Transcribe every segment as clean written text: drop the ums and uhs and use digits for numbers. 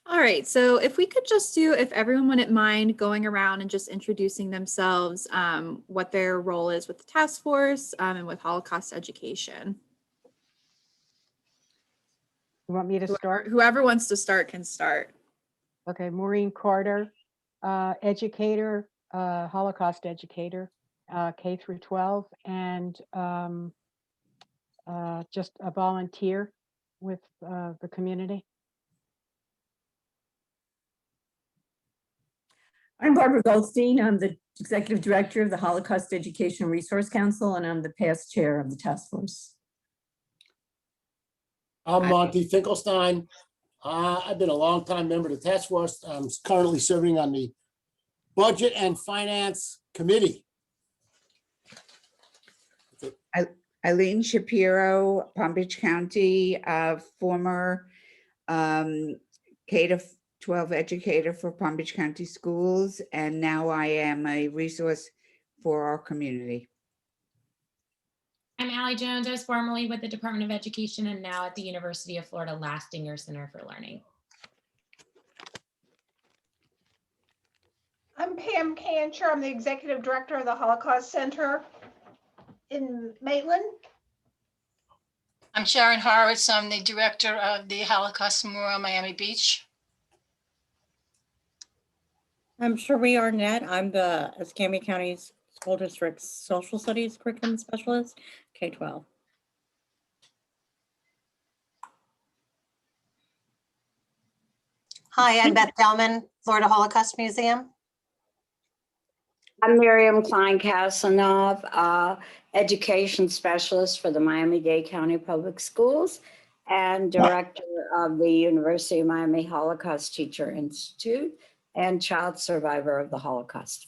All right, so if we could just do, if everyone wouldn't mind going around and just introducing themselves, what their role is with the task force and with Holocaust education. You want me to start? Whoever wants to start can start. Okay, Maureen Carter, educator, Holocaust educator, K through 12, and just a volunteer with the community. I'm Barbara Goldstein. I'm the Executive Director of the Holocaust Education Resource Council, and I'm the past chair of the task force. I'm Monty Finkelstein. I've been a longtime member of the task force. I'm currently serving on the Budget and Finance Committee. Eileen Shapiro, Palm Beach County, former K-12 educator for Palm Beach County Schools, and now I am a resource for our community. I'm Allie Jones. I was formerly with the Department of Education and now at the University of Florida Lastinger Center for Learning. I'm Pam Cancher. I'm the Executive Director of the Holocaust Center in Maitland. I'm Sharon Horowitz. I'm the Director of the Holocaust Memorial Miami Beach. I'm Cherie Arnett. I'm the Escambia County School District's Social Studies Curriculum Specialist, K-12. Hi, I'm Beth Delman, Florida Holocaust Museum. I'm Miriam Klein-Kasanov, Education Specialist for the Miami-Dade County Public Schools and Director of the University of Miami Holocaust Teacher Institute and child survivor of the Holocaust.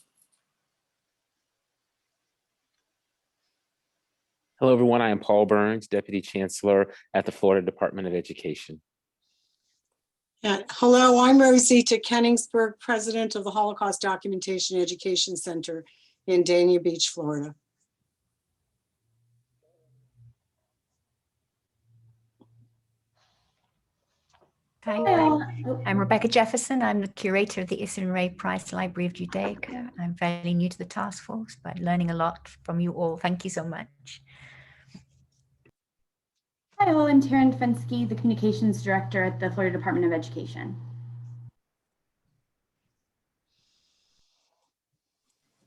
Hello, everyone. I am Paul Burns, Deputy Chancellor at the Florida Department of Education. Hello, I'm Rosita Kenningsburg, President of the Holocaust Documentation Education Center in Dania Beach, Florida. Hi, I'm Rebecca Jefferson. I'm the curator of the Issa and Ray Price Library of Judaica. I'm fairly new to the task force, but learning a lot from you all. Thank you so much. Hi all, I'm Taryn Fensky, the Communications Director at the Florida Department of Education.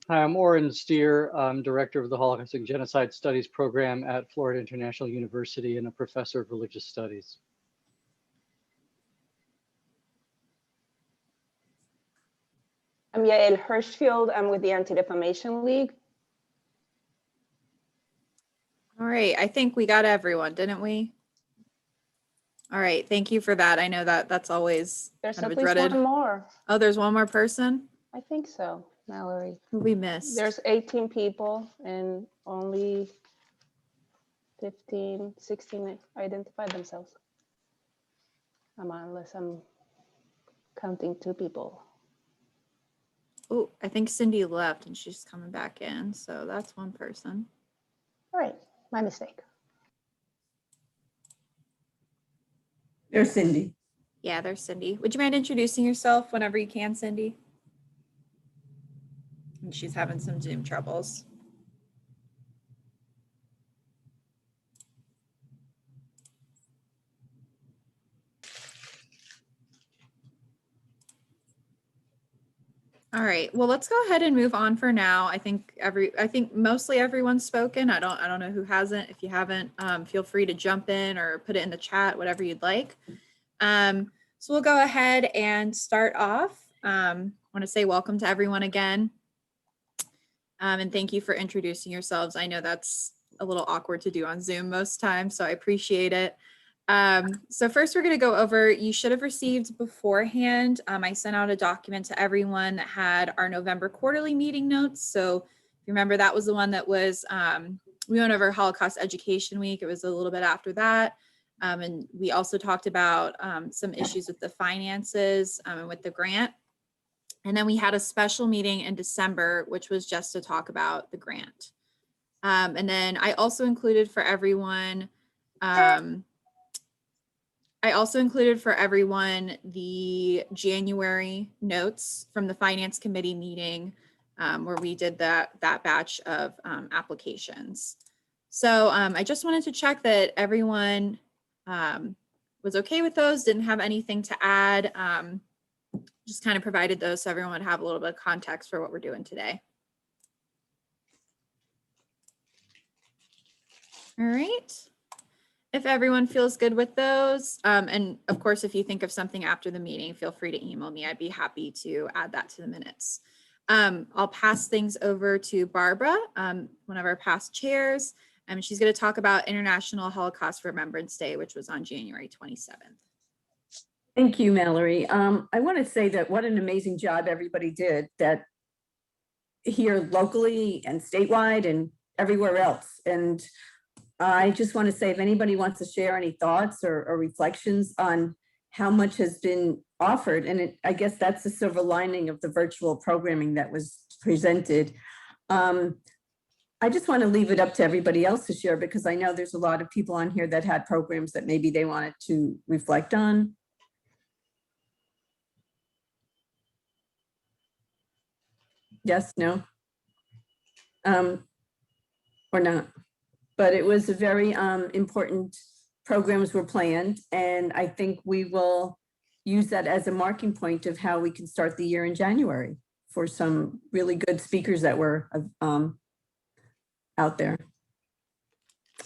Hi, I'm Oren Steer. I'm Director of the Holocaust and Genocide Studies Program at Florida International University and a Professor of Religious Studies. I'm Yael Hirschfield. I'm with the Anti-Defamation League. All right, I think we got everyone, didn't we? All right, thank you for that. I know that that's always There's kind of at a least dreaded. one more. Oh, there's one more person? I think so, Mallory. Who we missed? There's 18 people and only 15, 16 identified themselves. Unless I'm counting 2 people. Oh, I think Cindy left and she's coming back in. So that's one person. All right, my mistake. There's Cindy. Yeah, there's Cindy. Would you mind introducing yourself whenever you can, Cindy? And she's having some Zoom troubles. All right, well, let's go ahead and move on for now. I think mostly everyone's spoken. I don't know who hasn't. If you haven't, feel free to jump in or put it in the chat, whatever you'd like. So we'll go ahead and start off. I want to say welcome to everyone again. And thank you for introducing yourselves. I know that's a little awkward to do on Zoom most times, so I appreciate it. So first we're going to go over, you should have received beforehand. I sent out a document to everyone that had our November quarterly meeting notes. So if you remember, that was the one that was, we went over Holocaust Education Week. It was a little bit after that. And we also talked about some issues with the finances and with the grant. And then we had a special meeting in December, which was just to talk about the grant. And then I also included for everyone I also included for everyone the January notes from the Finance Committee meeting where we did that batch of applications. So I just wanted to check that everyone was okay with those, didn't have anything to add. Just kind of provided those so everyone would have a little bit of context for what we're doing today. All right. If everyone feels good with those, and of course, if you think of something after the meeting, feel free to email me. I'd be happy to add that to the minutes. I'll pass things over to Barbara, one of our past chairs. She's going to talk about International Holocaust Remembrance Day, which was on January 27th. Thank you, Mallory. I want to say that what an amazing job everybody did that here locally and statewide and everywhere else. And I just want to say if anybody wants to share any thoughts or reflections on how much has been offered, and I guess that's the silver lining of the virtual programming that was presented. I just want to leave it up to everybody else to share because I know there's a lot of people on here that had programs that maybe they wanted to reflect on. Yes, no, or not. But it was a very important programs were planned. And I think we will use that as a marking point of how we can start the year in January for some really good speakers that were out there.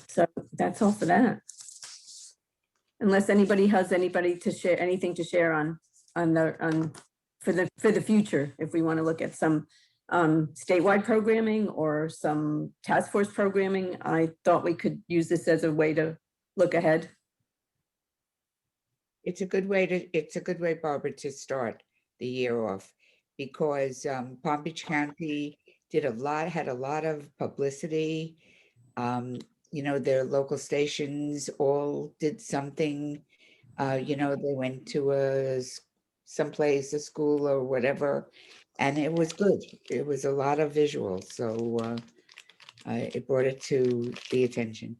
So that's all for that. Unless anybody has anything to share on for the future, if we want to look at some statewide programming or some task force programming, I thought we could use this as a way to look ahead. It's a good way, Barbara, to start the year off because Palm Beach County had a lot of publicity. You know, their local stations all did something. You know, they went to someplace, a school or whatever, and it was good. It was a lot of visuals, so it brought it to the attention.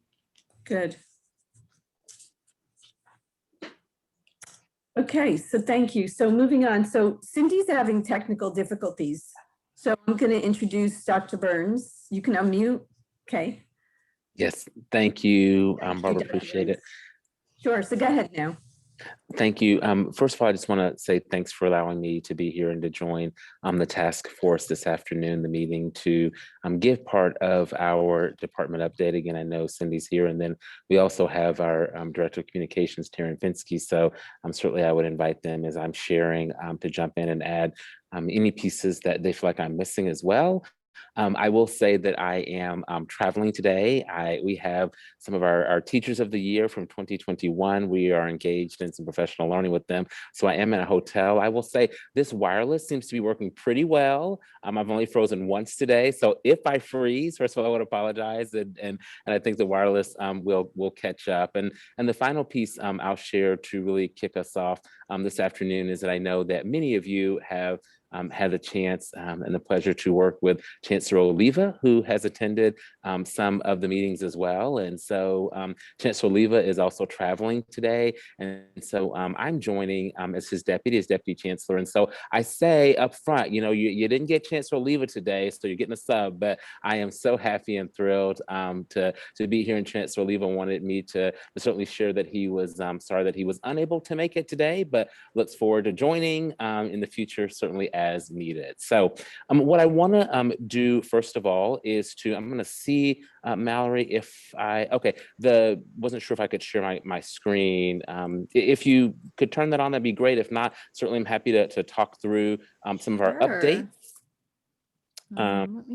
Good. Okay, so thank you. So moving on. So Cindy's having technical difficulties. So I'm going to introduce Dr. Burns. You can unmute. Okay. Yes, thank you, Barbara, Dr. appreciate it. Sure, so go ahead now. Thank you. First of all, I just want to say thanks for allowing me to be here and to join the task force this afternoon, the meeting, to give part of our department update. Again, I know Cindy's here, and then we also have our Director of Communications, Taryn Finsky. So certainly I would invite them as I'm sharing to jump in and add any pieces that they feel like I'm missing as well. I will say that I am traveling today. We have some of our teachers of the year from 2021. We are engaged in some professional learning with them. So I am in a hotel. I will say this wireless seems to be working pretty well. I've only frozen once today. So if I freeze, first of all, I would apologize. And I think the wireless will catch up. And the final piece I'll share to really kick us off this afternoon is that I know that many of you have had the chance and the pleasure to work with Chancellor Oliva, who has attended some of the meetings as well. And so Chancellor Oliva is also traveling today. And so I'm joining as his deputy chancellor. And so I say up front, you know, you didn't get Chancellor Oliva today, so you're getting a sub, but I am so happy and thrilled to be here. And Chancellor Oliva wanted me to certainly share that he was sorry that he was unable to make it today, but looks forward to joining in the future, certainly as needed. So what I want to do first of all is I'm going to see Mallory if wasn't sure if I could share my screen. If you could turn that on, that'd be great. If not, certainly I'm happy to talk through some of our updates.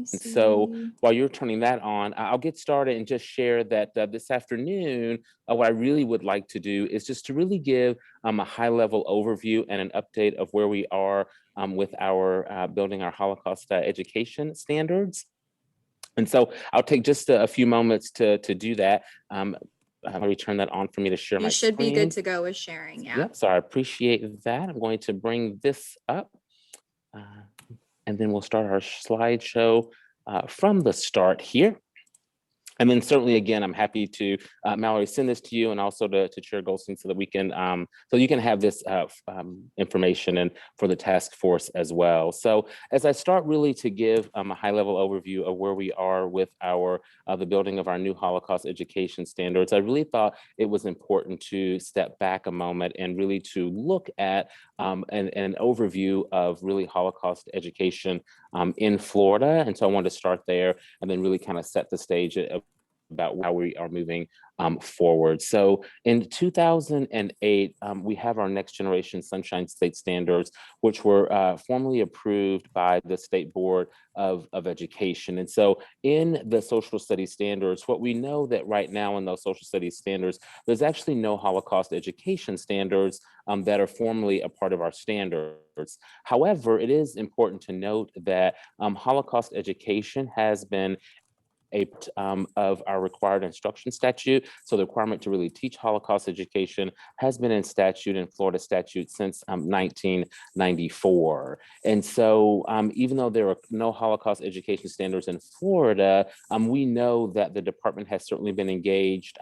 So while you're turning that on, I'll get started and just share that this afternoon, what I really would like to do is just to really give a high-level overview and an update of where we are with our building our Holocaust education standards. And so I'll take just a few moments to do that. Let me turn that on for me to share my screen. You should be good to go with sharing, yeah. Yep, so I appreciate that. I'm going to bring this up. And then we'll start our slideshow from the start here. And then certainly, again, I'm happy to, Mallory, send this to you and also to Chair Goldstein so that we can, so you can have this information and for the task force as well. So as I start really to give a high level overview of where we are with our, the building of our new Holocaust education standards, I really thought it was important to step back a moment and really to look at an overview of really Holocaust education in Florida. And so I wanted to start there and then really kind of set the stage about how we are moving forward. So in 2008, we have our Next Generation Sunshine State Standards, which were formally approved by the State Board of Education. And so in the social studies standards, what we know that right now in those social studies standards, there's actually no Holocaust education standards that are formally a part of our standards. However, it is important to note that Holocaust education has been of our required instruction statute. So the requirement to really teach Holocaust education has been in statute, in Florida statute, since 1994. And so even though there are no Holocaust education standards in Florida, we know that the department has certainly been engaged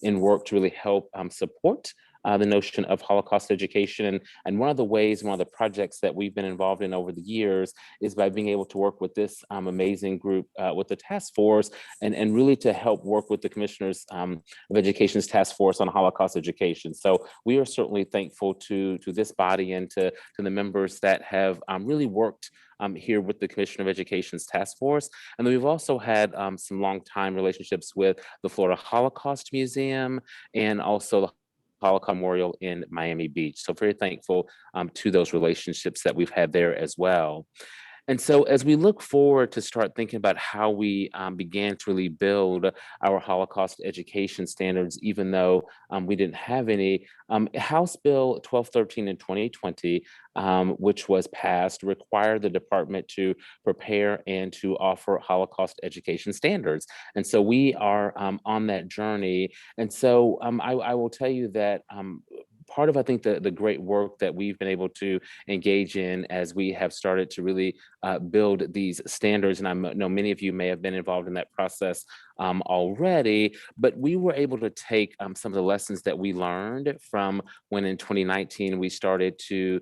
in work to really help support the notion of Holocaust education. And one of the ways, one of the projects that we've been involved in over the years is by being able to work with this amazing group with the task force and really to help work with the Commissioners of Education's task force on Holocaust education. So we are certainly thankful to this body and to the members that have really worked here with the Commissioner of Education's task force. And then we've also had some long time relationships with the Florida Holocaust Museum and also the Holocaust Memorial in Miami Beach. So very thankful to those relationships that we've had there as well. And so as we look forward to start thinking about how we began to really build our Holocaust education standards, even though we didn't have any, House Bill 1213 in 2020, which was passed, required the department to prepare and to offer Holocaust education standards. And so we are on that journey. And so I will tell you that part of, I think, the great work that we've been able to engage in as we have started to really build these standards, and I know many of you may have been involved in that process already, but we were able to take some of the lessons that we learned from when in 2019 we started to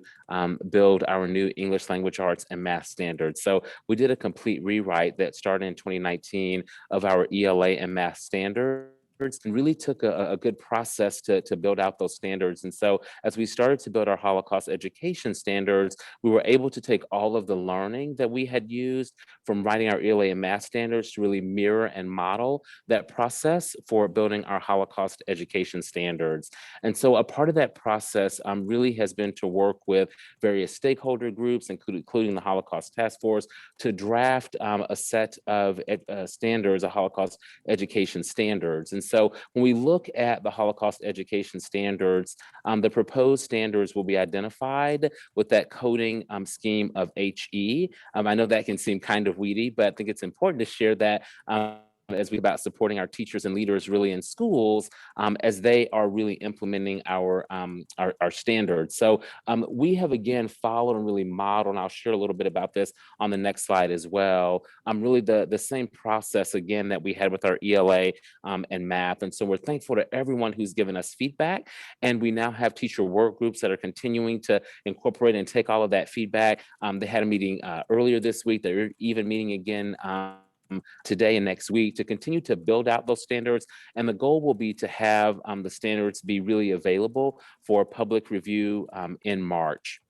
build our new English language arts and math standards. So we did a complete rewrite that started in 2019 of our ELA and math standards, and really took a good process to build out those standards. And so as we started to build our Holocaust education standards, we were able to take all of the learning that we had used from writing our ELA and math standards to really mirror and model that process for building our Holocaust education standards. And so a part of that process really has been to work with various stakeholder groups, including the Holocaust Task Force, to draft a set of standards, a Holocaust education standards. And so when we look at the Holocaust education standards, the proposed standards will be identified with that coding scheme of HE. I know that can seem kind of weedy, but I think it's important to share that as we about supporting our teachers and leaders really in schools as they are really implementing our standards. So we have again followed and really modeled, and I'll share a little bit about this on the next slide as well. Really the same process again that we had with our ELA and math. And so we're thankful to everyone who's given us feedback. And we now have teacher work groups that are continuing to incorporate and take all of that feedback. They had a meeting earlier this week. They're even meeting again today and next week to continue to build out those standards. And the goal will be to have the standards be really available for public review in March.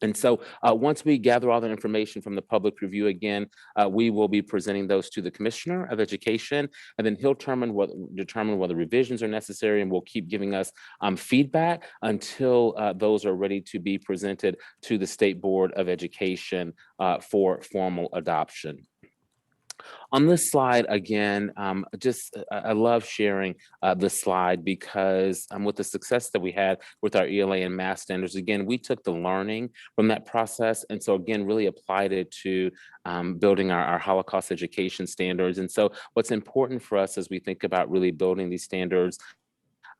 And so once we gather all the information from the public review again, we will be presenting those to the Commissioner of Education, and then he'll determine whether revisions are necessary, and will keep giving us feedback until those are ready to be presented to the State Board of Education for formal adoption. On this slide, again, I love sharing this slide because with the success that we had with our ELA and math standards, again, we took the learning from that process. And so again, really applied it to building our Holocaust education standards. And so what's important for us as we think about really building these standards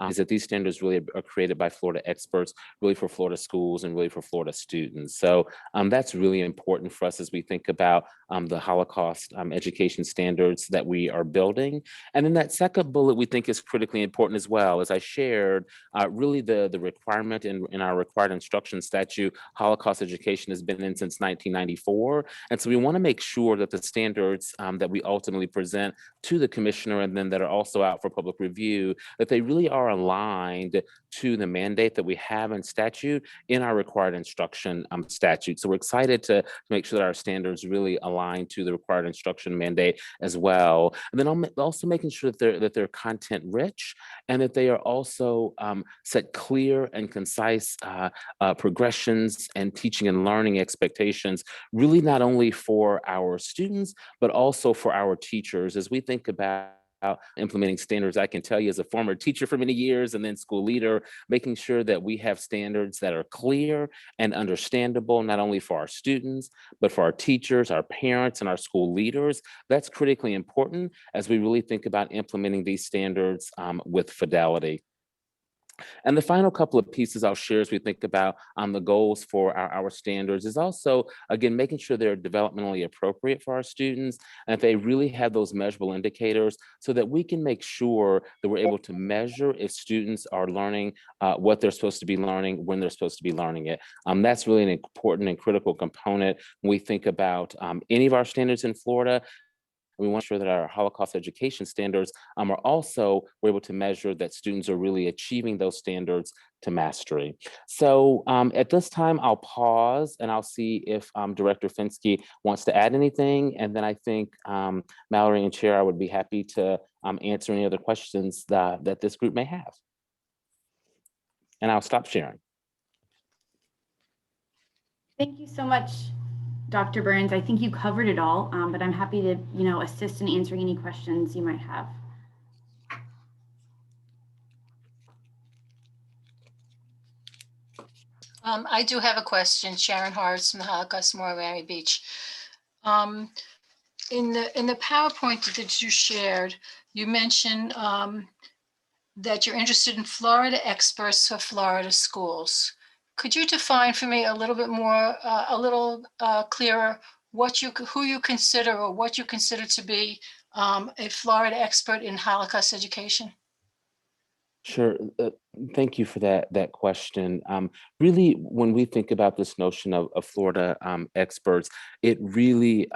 is that these standards really are created by Florida experts, really for Florida schools and really for Florida students. So that's really important for us as we think about the Holocaust education standards that we are building. And then that second bullet we think is critically important as well. As I shared, really the requirement in our required instruction statute, Holocaust education has been in since 1994. And so we want to make sure that the standards that we ultimately present to the commissioner and then that are also out for public review, that they really are aligned to the mandate that we have in statute in our required instruction statute. So we're excited to make sure that our standards really align to the required instruction mandate as well. And then also making sure that they're content rich and that they are also set clear and concise progressions and teaching and learning expectations, really not only for our students, but also for our teachers. As we think about implementing standards, I can tell you as a former teacher for many years and then school leader, making sure that we have standards that are clear and understandable, not only for our students, but for our teachers, our parents, and our school leaders. That's critically important as we really think about implementing these standards with fidelity. And the final couple of pieces I'll share as we think about the goals for our standards is also, again, making sure they're developmentally appropriate for our students and that they really have those measurable indicators so that we can make sure that we're able to measure if students are learning what they're supposed to be learning when they're supposed to be learning it. That's really an important and critical component when we think about any of our standards in Florida. We want to ensure that our Holocaust education standards are also, we're able to measure that students are really achieving those standards to mastery. So at this time, I'll pause and I'll see if Director Fenske wants to add anything. And then I think Mallory and Chair, I would be happy to answer any other questions that this group may have. And I'll stop sharing. Thank you so much, Dr. Burns. I think you covered it all, but I'm happy to, assist in answering any questions you might have. I do have a question. Sharon Horowitz from the Holocaust Memorial, Miami Beach. In the PowerPoint that you shared, you mentioned that you're interested in Florida experts for Florida schools. Could you define for me a little bit more, a little clearer, who you consider or what you consider to be a Florida expert in Holocaust education? Sure. Thank you for that question. Really, when we think about this notion of Florida experts, it really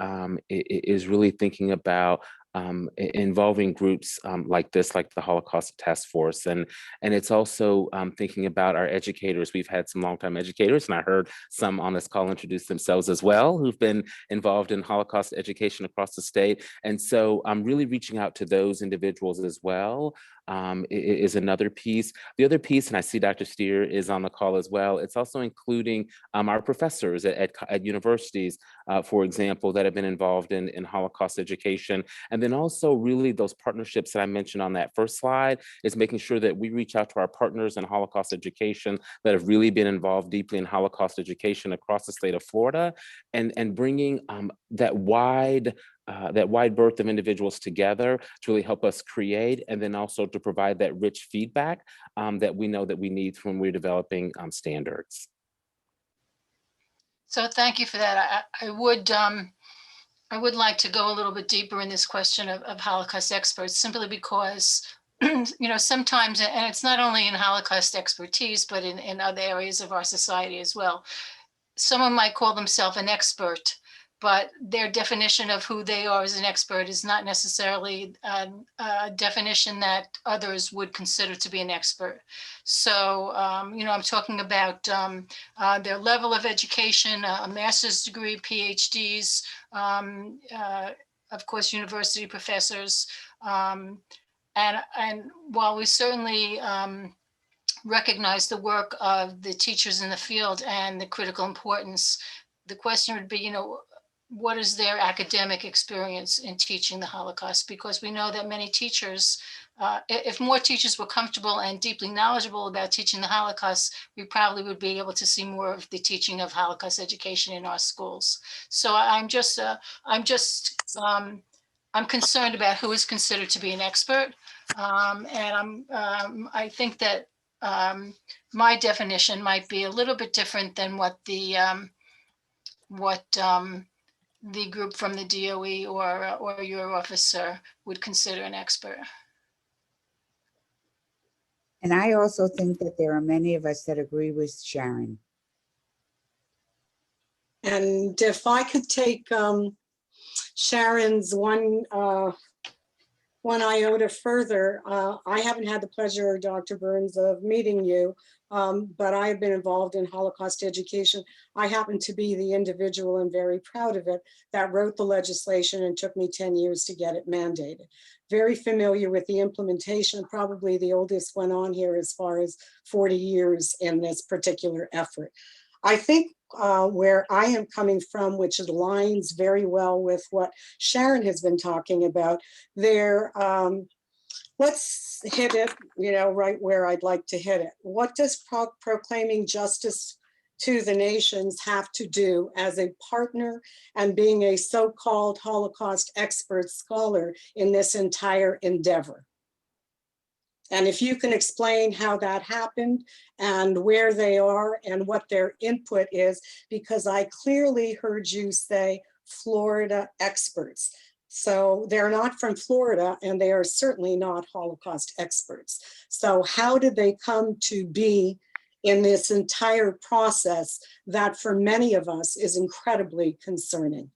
is really thinking about involving groups like this, like the Holocaust Task Force. And it's also thinking about our educators. We've had some longtime educators, and I heard some on this call introduce themselves as well, who've been involved in Holocaust education across the state. And so I'm really reaching out to those individuals as well. Is another piece. The other piece, and I see Dr. Steer is on the call as well, it's also including our professors at universities, for example, that have been involved in Holocaust education. And then also really those partnerships that I mentioned on that first slide is making sure that we reach out to our partners in Holocaust education that have really been involved deeply in Holocaust education across the state of Florida and bringing that wide berth of individuals together to really help us create and then also to provide that rich feedback that we know that we need when we're developing standards. So thank you for that. I would like to go a little bit deeper in this question of Holocaust experts, simply because sometimes, and it's not only in Holocaust expertise, but in other areas of our society as well, someone might call themselves an expert, but their definition of who they are as an expert is not necessarily a definition that others would consider to be an expert. So, I'm talking about their level of education, a master's degree, PhDs, of course, university professors. And while we certainly recognize the work of the teachers in the field and the critical importance, the question would be, what is their academic experience in teaching the Holocaust? Because we know that many teachers, if more teachers were comfortable and deeply knowledgeable about teaching the Holocaust, we probably would be able to see more of the teaching of Holocaust education in our schools. So I'm I'm concerned about who is considered to be an expert. And I think that my definition might be a little bit different than what the group from the DOE or your officer would consider an expert. And I also think that there are many of us that agree with Sharon. And if I could take Sharon's one iota further, I haven't had the pleasure, Dr. Burns, of meeting you, but I have been involved in Holocaust education. I happen to be the individual, and very proud of it, that wrote the legislation and took me 10 years to get it mandated. Very familiar with the implementation, probably the oldest one on here as far as 40 years in this particular effort. I think where I am coming from, which aligns very well with what Sharon has been talking about, there, let's hit it, right where I'd like to hit it. What does proclaiming justice to the nations have to do as a partner and being a so-called Holocaust expert scholar in this entire endeavor? And if you can explain how that happened and where they are and what their input is, because I clearly heard you say Florida experts. So they're not from Florida, and they are certainly not Holocaust experts. So how did they come to be in this entire process that for many of us is incredibly concerning?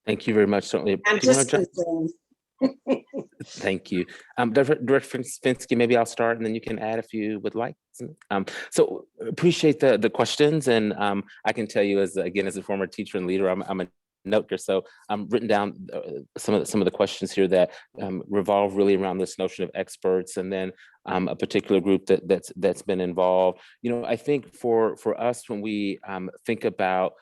Thank you very much. Certainly. And Do you wanna just jump- concerned. Thank you. Director Finsky, maybe I'll start and then you can add if you would like. So appreciate the questions. And I can tell you as a former teacher and leader, I'm a note so I'm written down some of the questions here that revolve really around this notion of experts, and then a particular group that's been involved. I think for us, when we think about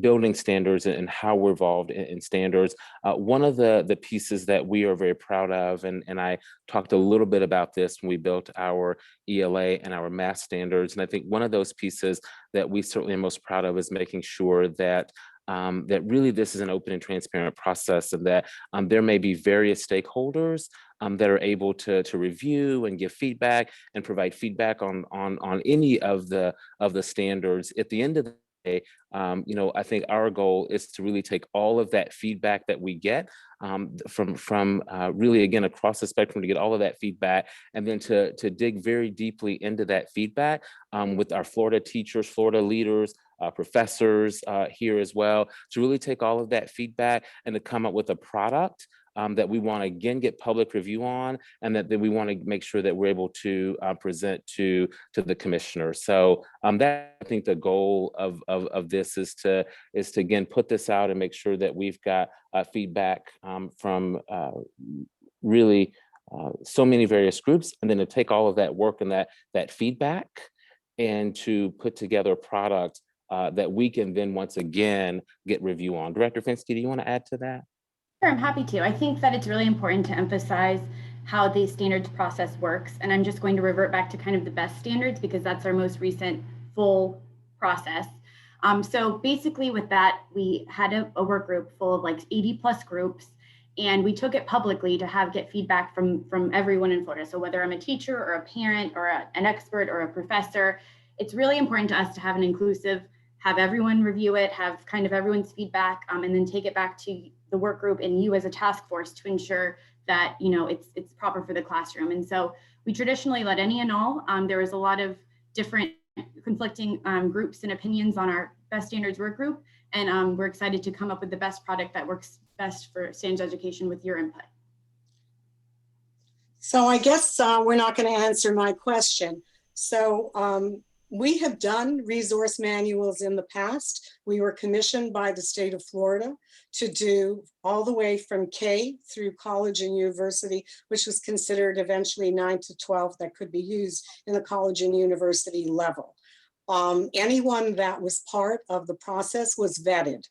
building standards and how we're involved in standards, one of the pieces that we are very proud of, and I talked a little bit about this when we built our ELA and our math standards, and I think one of those pieces that we certainly are most proud of is making sure that that really this is an open and transparent process, and that there may be various stakeholders that are able to review and give feedback and provide feedback on any of the standards. At the end of the day, I think our goal is to really take all of that feedback that we get from really, again, across the spectrum, to get all of that feedback, and then to dig very deeply into that feedback with our Florida teachers, Florida leaders, professors here as well, to really take all of that feedback and to come up with a product that we want to, again, get public review on, and that we want to make sure that we're able to present to the commissioner. So that, I think, the goal of this is to again put this out and make sure that we've got feedback from really so many various groups, and then to take all of that work and that feedback and to put together a product that we can then once again get review on. Director Finsky, do you want to add to that? Sure, I'm happy to. I think that it's really important to emphasize how the standards process works. And I'm just going to revert back to kind of the best standards, because that's our most recent full process. So basically with that, we had a work group full of like 80 plus groups, and we took it publicly to get feedback from everyone in Florida. So whether I'm a teacher or a parent or an expert or a professor, it's really important to us to have an inclusive, have everyone review it, have kind of everyone's feedback, and then take it back to the work group and you as a task force to ensure that it's proper for the classroom. And so we traditionally let any and all. There was a lot of different conflicting groups and opinions on our best standards work group, and we're excited to come up with the best product that works best for standards education with your input. So I guess we're not going to answer my question. So we have done resource manuals in the past. We were commissioned by the state of Florida to do all the way from K through college and university, which was considered eventually 9 to 12 that could be used in the college and university level. Anyone that was part of the process was vetted.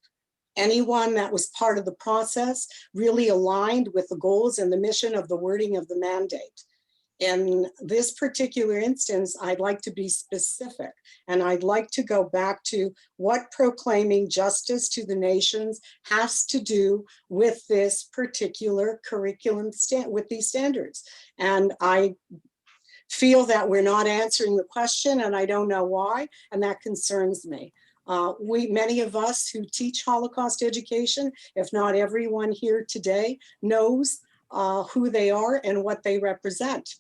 Anyone that was part of the process really aligned with the goals and the mission of the wording of the mandate. In this particular instance, I'd like to be specific, and I'd like to go back to what proclaiming justice to the nations has to do with this particular curriculum with these standards. And I feel that we're not answering the question, and I don't know why, and that concerns me. Many of us who teach Holocaust education, if not everyone here today, knows who they are and what they represent.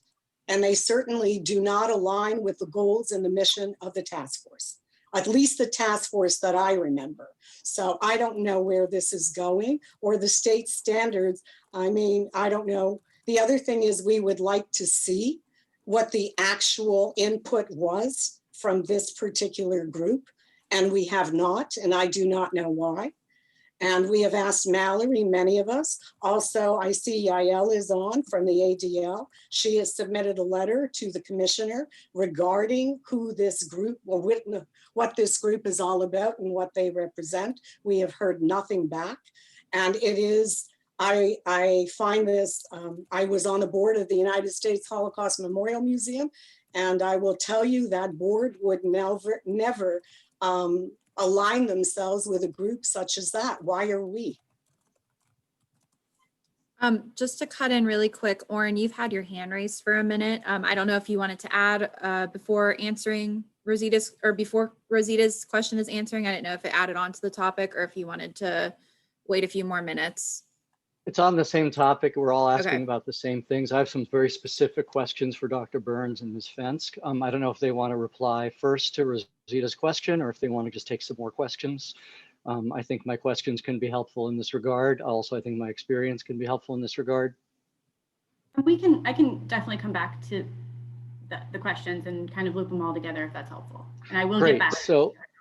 And they certainly do not align with the goals and the mission of the task force, at least the task force that I remember. So I don't know where this is going or the state standards. I mean, I don't know. The other thing is we would like to see what the actual input was from this particular group. And we have not, and I do not know why. And we have asked Mallory, many of us. Also, I see Yael is on from the ADL. She has submitted a letter to the commissioner regarding who this group, or what this group is all about and what they represent. We have heard nothing back. And it is, I find this, I was on the board of the United States Holocaust Memorial Museum, and I will tell you that board would never align themselves with a group such as that. Why are we? Just to cut in really quick, Oren, you've had your hand raised for a minute. I don't know if you wanted to add before answering Rosita's, or before Rosita's question is answering. I didn't know if it added on to the topic or if you wanted to wait a few more minutes. It's on the same topic. We're all asking Okay. about the same things. I have some very specific questions for Dr. Burns and Ms. Fensk. I don't know if they want to reply first to Rosita's question or if they want to just take some more questions. I think my questions can be helpful in this regard. Also, I think my experience can be helpful in this regard. I can definitely come back to the questions and kind of loop them all together if that's helpful. And I will get Great. back.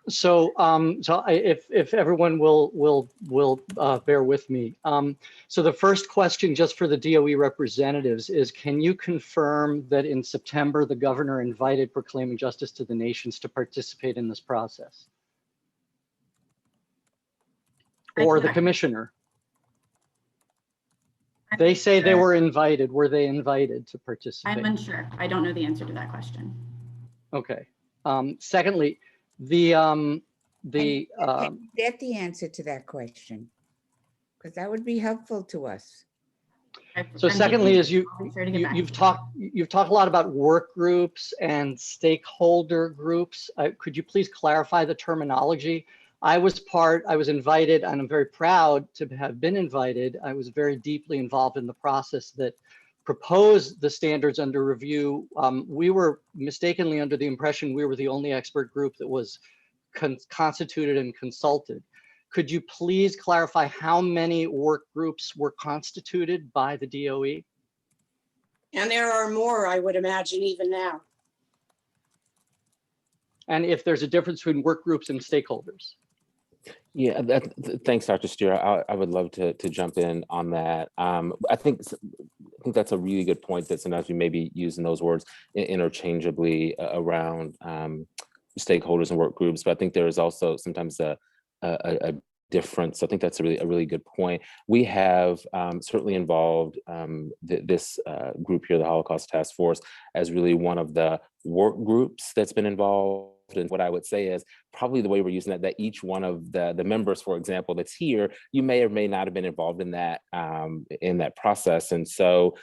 If everyone will bear with me. So the first question, just for the DOE representatives, is can you confirm that in September the governor invited Proclaiming Justice to the Nations to participate in this process? Or the commissioner? They say they were invited. Were they invited to participate? I'm unsure. I don't know the answer to that question. Okay. Secondly, Get the answer to that question, because that would be helpful to us. So secondly, is you've talked a lot about work groups and stakeholder groups. Could you please clarify the terminology? I was invited, and I'm very proud to have been invited. I was very deeply involved in the process that proposed the standards under review. We were mistakenly under the impression we were the only expert group that was constituted and consulted. Could you please clarify how many work groups were constituted by the DOE? And there are more, I would imagine, even now. And if there's a difference between work groups and stakeholders? Yeah, thanks, Dr. Steer. I would love to jump in on that. I think that's a really good point, that sometimes we may be using those words interchangeably around stakeholders and work groups, but I think there is also sometimes a difference. I think that's a really good point. We have certainly involved this group here, the Holocaust Task Force, as really one of the work groups that's been involved. And what I would say is probably the way we're using that each one of the members, for example, that's here, you may or may not have been involved in that process. And so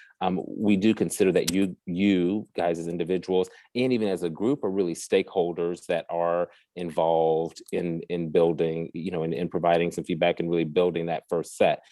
we do consider that you guys as individuals and even as a group are really stakeholders that are involved in building, in providing some feedback and really building that first set.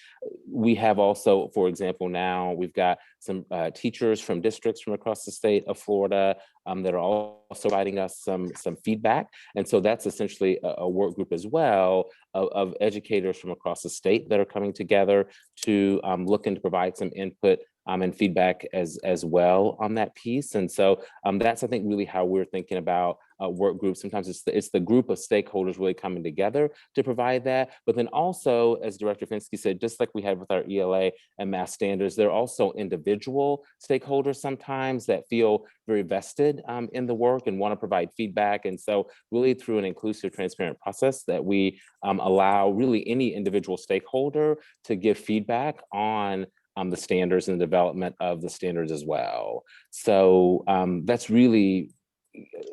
We have also, for example, now we've got some teachers from districts from across the state of Florida that are also providing us some feedback. And so that's essentially a work group as well of educators from across the state that are coming together to look and to provide some input and feedback as well on that piece. And so that's, I think, really how we're thinking about work groups. Sometimes it's the group of stakeholders really coming together to provide that. But then also, as Director Fenske said, just like we had with our ELA and math standards, there are also individual stakeholders sometimes that feel very vested in the work and want to provide feedback. And so really through an inclusive, transparent process that we allow really any individual stakeholder to give feedback on the standards and the development of the standards as well. So that's really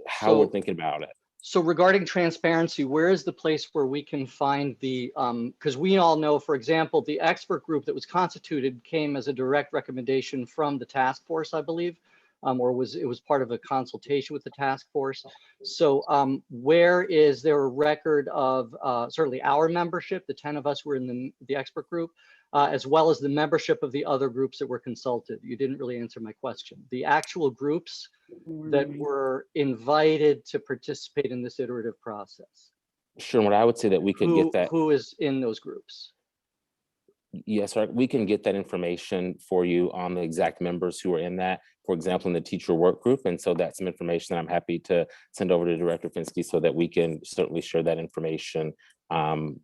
how we're thinking about it. So regarding transparency, where is the place where we can find the, because we all know, for example, the expert group that was constituted came as a direct recommendation from the task force, I believe, or it was part of a consultation with the task force. So where is there a record of certainly our membership, the 10 of us were in the expert group, as well as the membership of the other groups that were consulted? You didn't really answer my question. The actual groups that were invited to participate in this iterative process. Sure, what I would say that we could get that. Who is in those groups? Yes, sir. We can get that information for you on the exact members who are in that, for example, in the teacher work group. And so that's some information that I'm happy to send over to Director Finsky so that we can certainly share that information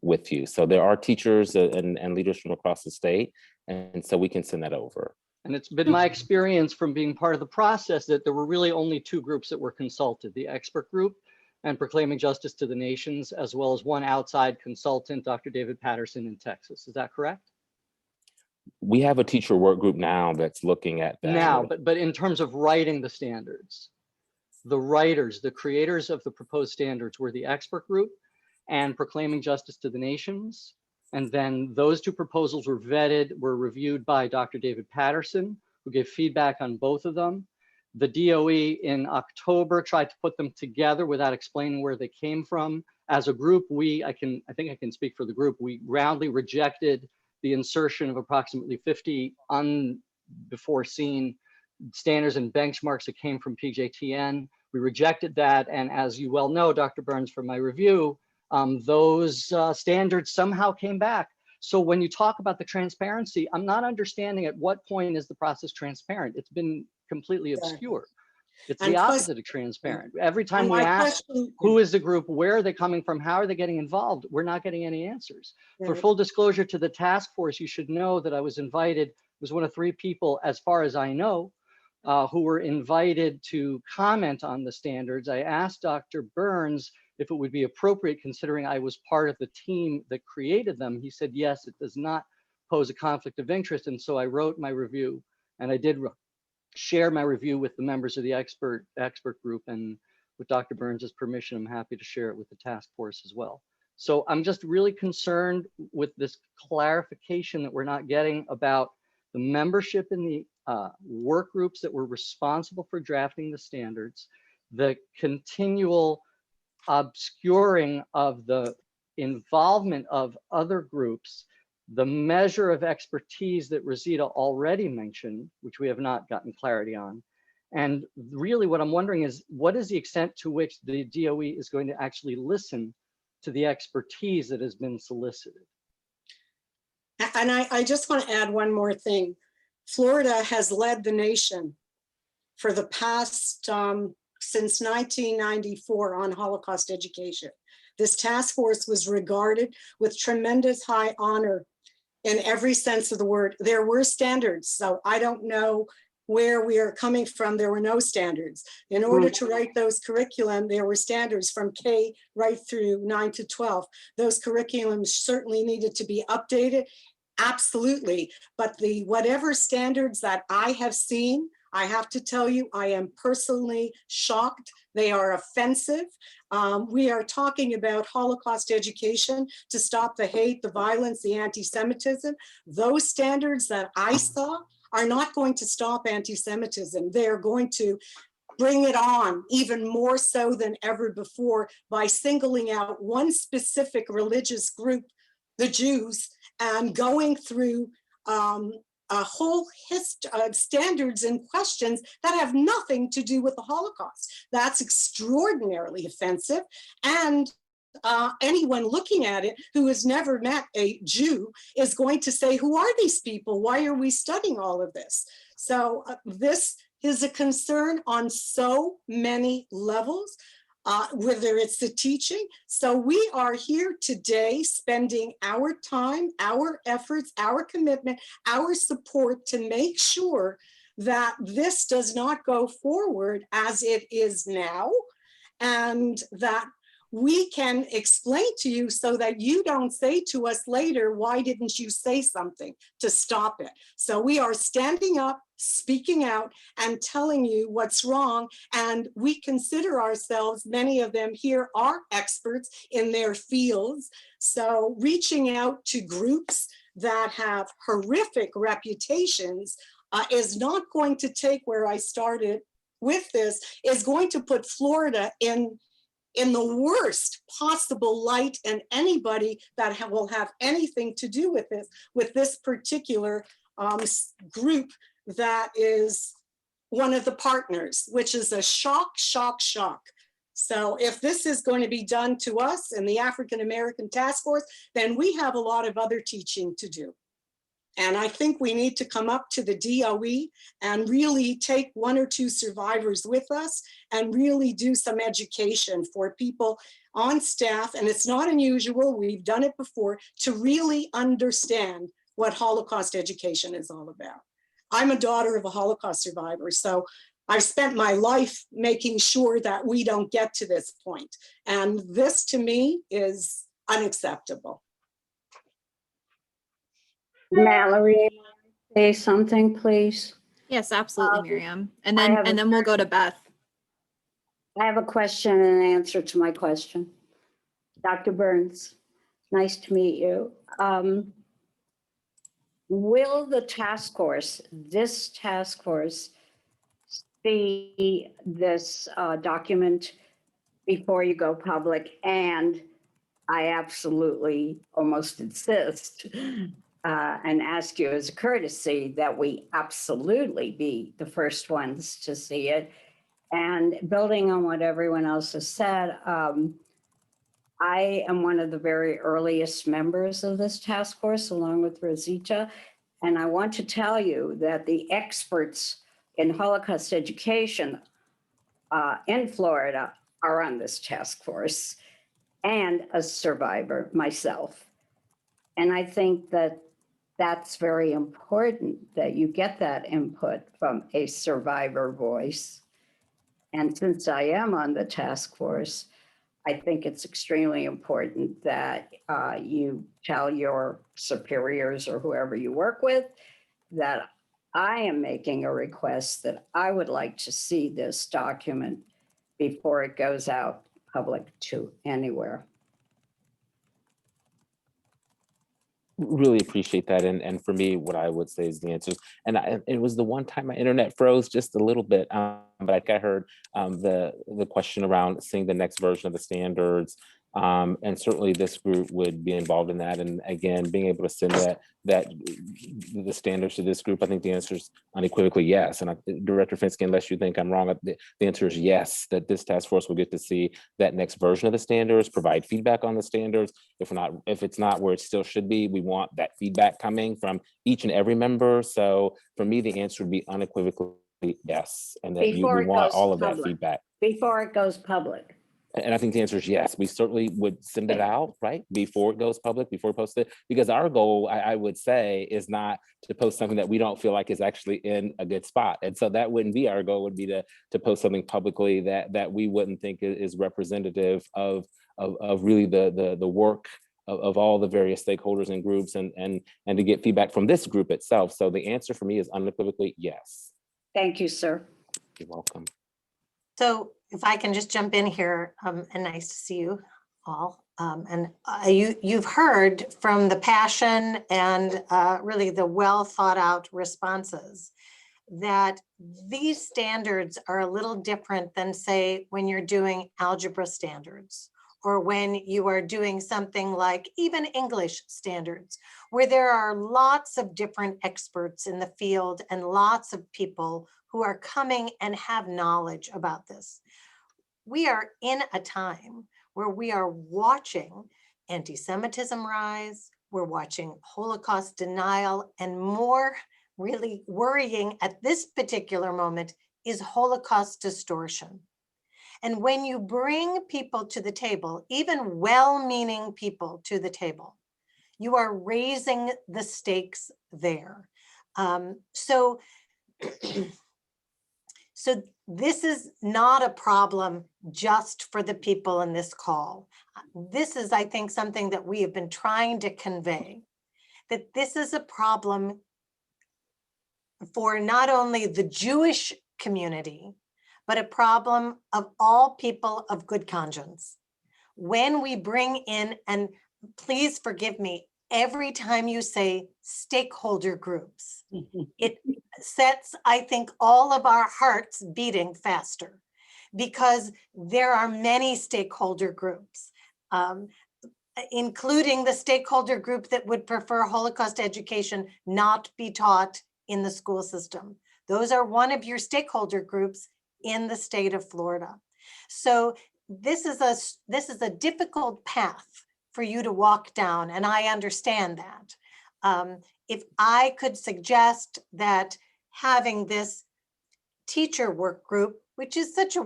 with you. So there are teachers and leaders from across the state, and so we can send that over. And it's been my experience from being part of the process that there were really only two groups that were consulted, the expert group and Proclaiming Justice to the Nations, as well as one outside consultant, Dr. David Patterson in Texas. Is that correct? We have a teacher work group now that's looking at that. Now, but in terms of writing the standards, the writers, the creators of the proposed standards were the expert group and Proclaiming Justice to the Nations. And then those two proposals were vetted, were reviewed by Dr. David Patterson, who gave feedback on both of them. The DOE in October tried to put them together without explaining where they came from. As a group, I think I can speak for the group, we roundly rejected the insertion of approximately 50 before seen standards and benchmarks that came from PJTN. We rejected that, and as you well know, Dr. Burns, from my review, those standards somehow came back. So when you talk about the transparency, I'm not understanding at what point is the process transparent. It's been completely obscure. It's the opposite of transparent. Every time we ask who is the group, where are they coming from, how are they getting involved, we're not getting any answers. For full disclosure to the task force, you should know that I was invited, was one of 3 people, as far as I know, who were invited to comment on the standards. I asked Dr. Burns if it would be appropriate, considering I was part of the team that created them. He said, yes, it does not pose a conflict of interest. And so I wrote my review, and I did share my review with the members of the expert group, and with Dr. Burns's permission, I'm happy to share it with the task force as well. So I'm just really concerned with this clarification that we're not getting about the membership in the work groups that were responsible for drafting the standards, the continual obscuring of the involvement of other groups, the measure of expertise that Rosita already mentioned, which we have not gotten clarity on. And really what I'm wondering is, what is the extent to which the DOE is going to actually listen to the expertise that has been solicited? And I just want to add one more thing. Florida has led the nation for the past, since 1994 on Holocaust education. This task force was regarded with tremendous high honor in every sense of the word. There were standards, so I don't know where we are coming from. There were no standards. In order to write those curriculum, there were standards from K right through 9 to 12. Those curriculums certainly needed to be updated, absolutely. But the whatever standards that I have seen, I have to tell you, I am personally shocked. They are offensive. We are talking about Holocaust education to stop the hate, the violence, the anti-Semitism. Those standards that I saw are not going to stop anti-Semitism. They're going to bring it on even more so than ever before by singling out one specific religious group, the Jews, and going through a whole standards and questions that have nothing to do with the Holocaust. That's extraordinarily offensive. And anyone looking at it who has never met a Jew is going to say, who are these people? Why are we studying all of this? So this is a concern on so many levels. Whether it's the teaching. So we are here today spending our time, our efforts, our commitment, our support to make sure that this does not go forward as it is now, and that we can explain to you so that you don't say to us later, why didn't you say something to stop it? So we are standing up, speaking out, and telling you what's wrong. And we consider ourselves, many of them here are experts in their fields. So reaching out to groups that have horrific reputations is not going to take where I started with this, is going to put Florida in the worst possible light, and anybody that will have anything to do with this particular group that is one of the partners, which is a shock. So if this is going to be done to us and the African American Task Force, then we have a lot of other teaching to do. And I think we need to come up to the DOE and really take 1 or 2 survivors with us and really do some education for people on staff. And it's not unusual, we've done it before, to really understand what Holocaust education is all about. I'm a daughter of a Holocaust survivor, so I've spent my life making sure that we don't get to this point. And this to me is unacceptable. Mallory, say something, please. Yes, absolutely, Miriam. And then we'll go to Beth. I have a question and an answer to my question. Dr. Burns, nice to meet you. Will the task force, this task force, see this document before you go public? And I absolutely almost insist and ask you as a courtesy that we absolutely be the first ones to see it. And building on what everyone else has said, I am one of the very earliest members of this task force, along with Rosita. And I want to tell you that the experts in Holocaust education in Florida are on this task force, and a survivor myself. And I think that that's very important that you get that input from a survivor voice. And since I am on the task force, I think it's extremely important that you tell your superiors or whoever you work with that I am making a request that I would like to see this document before it goes out public to anywhere. Really appreciate that. And for me, what I would say is the answers. And it was the one time my internet froze just a little bit, but I heard the question around seeing the next version of the standards. And certainly this group would be involved in that. And again, being able to send the standards to this group, I think the answer is unequivocally yes. And Director Finsky, unless you think I'm wrong, the answer is yes, that this task force will get to see that next version of the standards, provide feedback on the standards. If it's not where it still should be, we want that feedback coming from each and every member. So for me, the answer would be unequivocally yes. And that we want all of that feedback. Before it goes public. And I think the answer is yes. We certainly would send it out, right, before it goes public, before we post it, because our goal, I would say, is not to post something that we don't feel like is actually in a good spot. And so that wouldn't be our goal. Would be to post something publicly that we wouldn't think is representative of really the work of all the various stakeholders and groups, and to get feedback from this group itself. So the answer for me is unequivocally yes. Thank you, sir. You're welcome. So if I can just jump in here, and nice to see you all. You've heard from the passion and really the well thought out responses that these standards are a little different than, say, when you're doing algebra standards, or when you are doing something like even English standards, where there are lots of different experts in the field and lots of people who are coming and have knowledge about this. We are in a time where we are watching anti-Semitism rise, we're watching Holocaust denial, and more really worrying at this particular moment is Holocaust distortion. And when you bring people to the table, even well-meaning people to the table, you are raising the stakes there. So So this is not a problem just for the people in this call. This is, I think, something that we have been trying to convey, that this is a problem for not only the Jewish community, but a problem of all people of good conscience. When we bring in, and please forgive me, every time you say stakeholder groups, it sets, I think, all of our hearts beating faster, because there are many stakeholder groups, including the stakeholder group that would prefer Holocaust education not be taught in the school system. Those are one of your stakeholder groups in the state of Florida. So this is a difficult path for you to walk down, and I understand that. If I could suggest that having this teacher work group, which is such a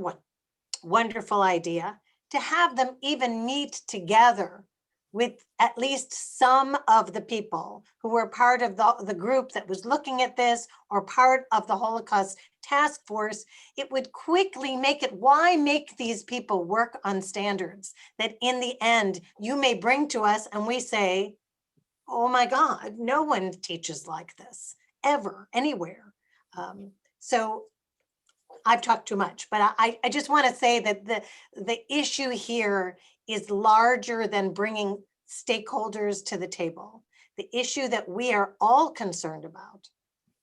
wonderful idea, to have them even meet together with at least some of the people who were part of the group that was looking at this, or part of the Holocaust task force, it would quickly make it, why make these people work on standards that in the end you may bring to us and we say, oh my God, no one teaches like this ever, anywhere. So I've talked too much, but I just want to say that the issue here is larger than bringing stakeholders to the table. The issue that we are all concerned about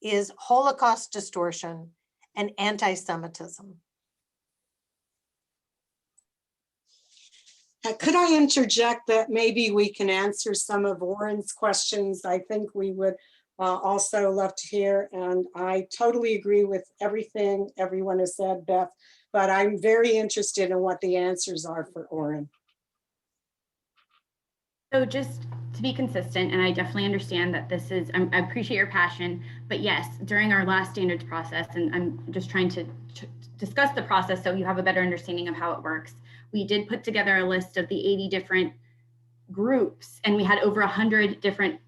is Holocaust distortion and anti-Semitism. Could I interject that maybe we can answer some of Warren's questions? I think we would also love to hear, and I totally agree with everything everyone has said, Beth, but I'm very interested in what the answers are for Warren. So just to be consistent, and I definitely understand that this is, I appreciate your passion, but yes, during our last standards process, and I'm just trying to discuss the process so you have a better understanding of how it works. We did put together a list of the 80 different groups, and we had over 100,000 different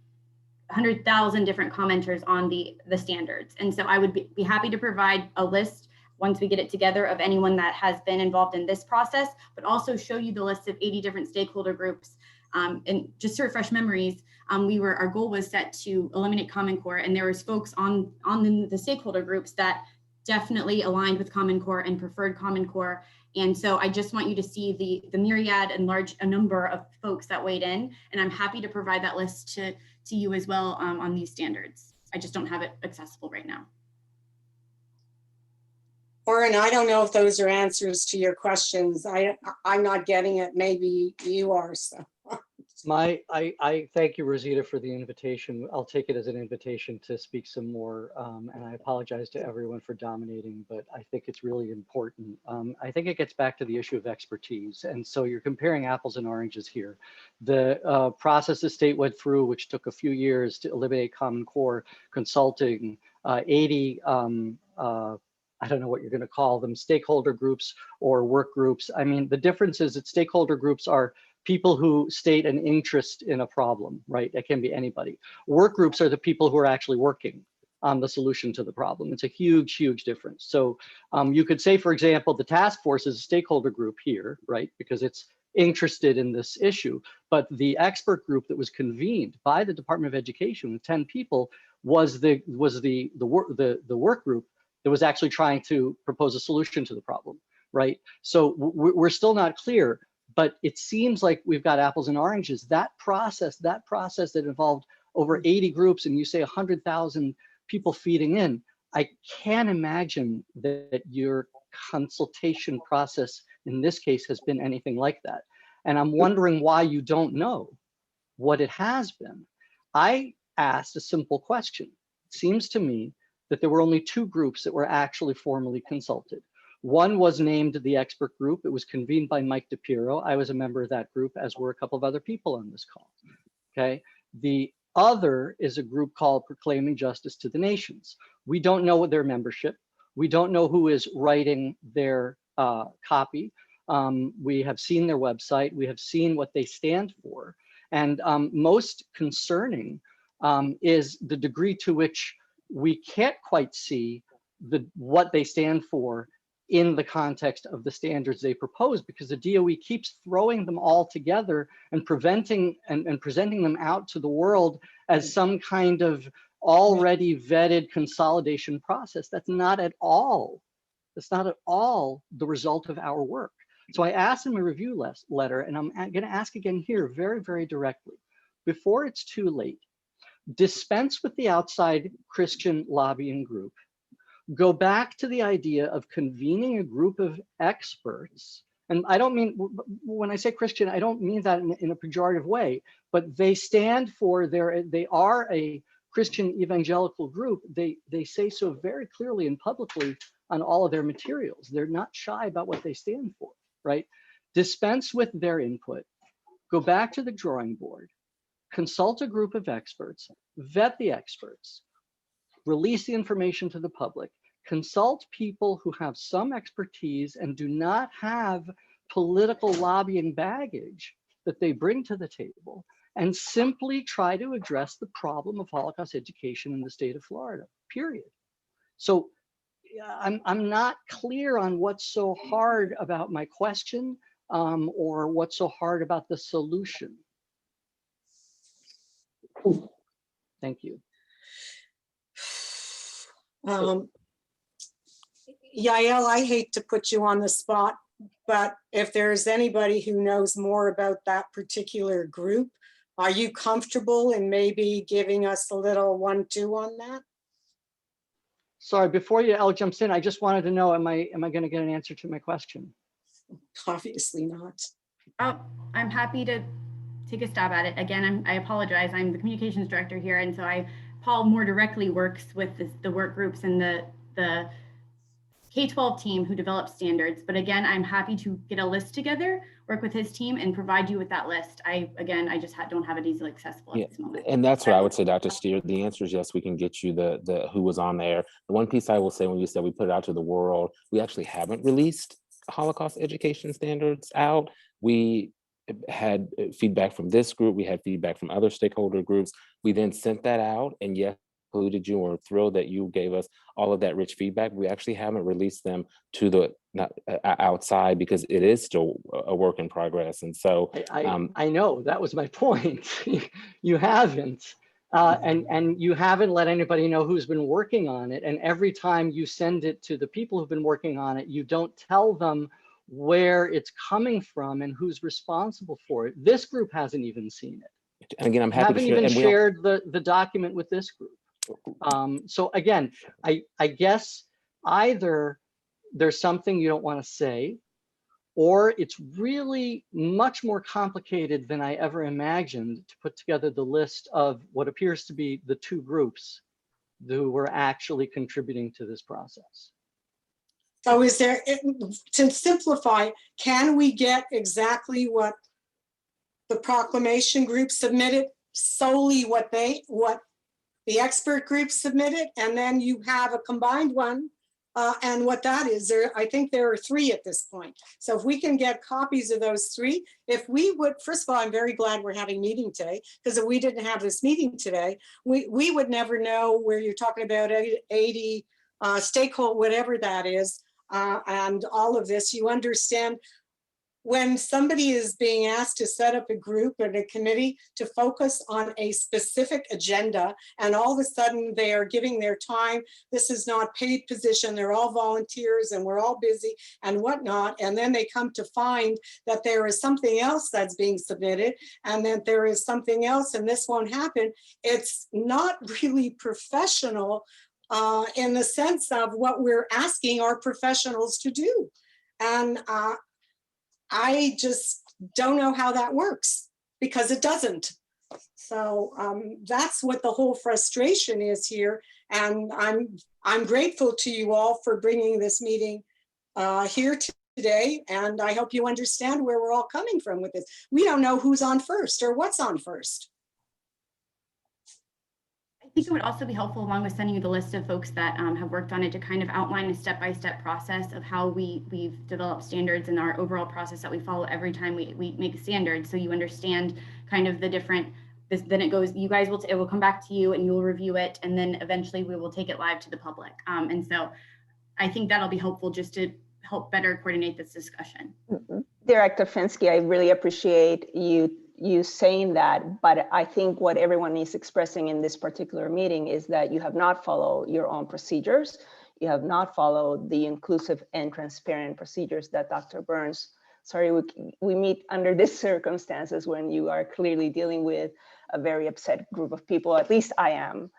commenters on the standards. And so I would be happy to provide a list once we get it together of anyone that has been involved in this process, but also show you the list of 80 different stakeholder groups. And just to refresh memories, our goal was set to eliminate Common Core, and there was folks on the stakeholder groups that definitely aligned with Common Core and preferred Common Core. And so I just want you to see the myriad and large number of folks that weighed in, and I'm happy to provide that list to you as well on these standards. I just don't have it accessible right now. Warren, I don't know if those are answers to your questions. I'm not getting it. Maybe you are, so. I thank you, Rosita, for the invitation. I'll take it as an invitation to speak some more. And I apologize to everyone for dominating, but I think it's really important. I think it gets back to the issue of expertise. And so you're comparing apples and oranges here. The process the state went through, which took a few years to eliminate Common Core, consulting 80, I don't know what you're going to call them, stakeholder groups or work groups. I mean, the difference is that stakeholder groups are people who state an interest in a problem, right? It can be anybody. Work groups are the people who are actually working on the solution to the problem. It's a huge, huge difference. So you could say, for example, the task force is a stakeholder group here, right? Because it's interested in this issue. But the expert group that was convened by the Department of Education with 10 people was the work group that was actually trying to propose a solution to the problem, right? So we're still not clear, but it seems like we've got apples and oranges. That process that involved over 80 groups, and you say 100,000 people feeding in, I can't imagine that your consultation process in this case has been anything like that. And I'm wondering why you don't know what it has been. I asked a simple question. It seems to me that there were only 2 groups that were actually formally consulted. One was named the expert group. It was convened by Mike DePiero. I was a member of that group, as were a couple of other people on this call, okay? The other is a group called Proclaiming Justice to the Nations. We don't know their membership. We don't know who is writing their copy. We have seen their website. We have seen what they stand for. And most concerning is the degree to which we can't quite see what they stand for in the context of the standards they propose, because the DOE keeps throwing them all together and presenting them out to the world as some kind of already vetted consolidation process. That's not at all the result of our work. So I asked in my review letter, and I'm going to ask again here very, very directly, before it's too late, dispense with the outside Christian lobbying group. Go back to the idea of convening a group of experts. And I don't mean, when I say Christian, I don't mean that in a pejorative way, but they stand for they are a Christian evangelical group. They say so very clearly and publicly on all of their materials. They're not shy about what they stand for, right? Dispense with their input, go back to the drawing board, consult a group of experts, vet the experts, release the information to the public, consult people who have some expertise and do not have political lobbying baggage that they bring to the table, and simply try to address the problem of Holocaust education in the state of Florida, period. So I'm not clear on what's so hard about my question or what's so hard about the solution. Thank you. Yael, I hate to put you on the spot, but if there's anybody who knows more about that particular group, are you comfortable in maybe giving us a little 1-2 on that? Sorry, before Yael jumps in, I just wanted to know, am I going to get an answer to my question? Obviously not. Oh, I'm happy to take a stab at it. Again, I apologize. I'm the communications director here, and so Paul more directly works with the work groups and the K-12 team who develops standards. But again, I'm happy to get a list together, work with his team, and provide you with that list. I just don't have it easily accessible at this moment. And that's what I would say, Dr. Steer. The answer is yes, we can get you the who was on there. The one piece I will say, when you said we put it out to the world, we actually haven't released Holocaust education standards out. We had feedback from this group. We had feedback from other stakeholder groups. We then sent that out, and yes, included you. We're thrilled that you gave us all of that rich feedback. We actually haven't released them to the outside because it is still a work in progress. And so I know that was my point. You haven't, and you haven't let anybody know who's been working on it. And every time you send it to the people who've been working on it, you don't tell them where it's coming from and who's responsible for it. This group hasn't even seen it. And again, I'm happy to share. Haven't even shared the document with this group. So again, I guess either there's something you don't want to say, or it's really much more complicated than I ever imagined to put together the list of what appears to be the two groups who were actually contributing to this process. So is there, to simplify, can we get exactly what the proclamation group submitted, solely what the expert group submitted, and then you have a combined one, and what that is? I think there are 3 at this point. So if we can get copies of those 3, if we would, first of all, I'm very glad we're having a meeting today, because if we didn't have this meeting today, we would never know where you're talking about 80 stakeholder, whatever that is, and all of this. You understand when somebody is being asked to set up a group and a committee to focus on a specific agenda, and all of a sudden they are giving their time, this is not paid position, they're all volunteers and we're all busy and whatnot, and then they come to find that there is something else that's being submitted and that there is something else and this won't happen. It's not really professional in the sense of what we're asking our professionals to do. And I just don't know how that works, because it doesn't. So that's what the whole frustration is here. And I'm grateful to you all for bringing this meeting here today. And I hope you understand where we're all coming from with this. We don't know who's on first or what's on first. I think it would also be helpful, along with sending you the list of folks that have worked on it, to kind of outline a step-by-step process of how we've developed standards and our overall process that we follow every time we make standards. So you understand kind of the different then it goes, you guys will, it will come back to you and you'll review it. And then eventually we will take it live to the public. And so I think that'll be helpful just to help better coordinate this discussion. Director Fenske, I really appreciate you saying that, but I think what everyone is expressing in this particular meeting is that you have not followed your own procedures. You have not followed the inclusive and transparent procedures that Dr. Burns, sorry, we meet under these circumstances when you are clearly dealing with a very upset group of people. At least I am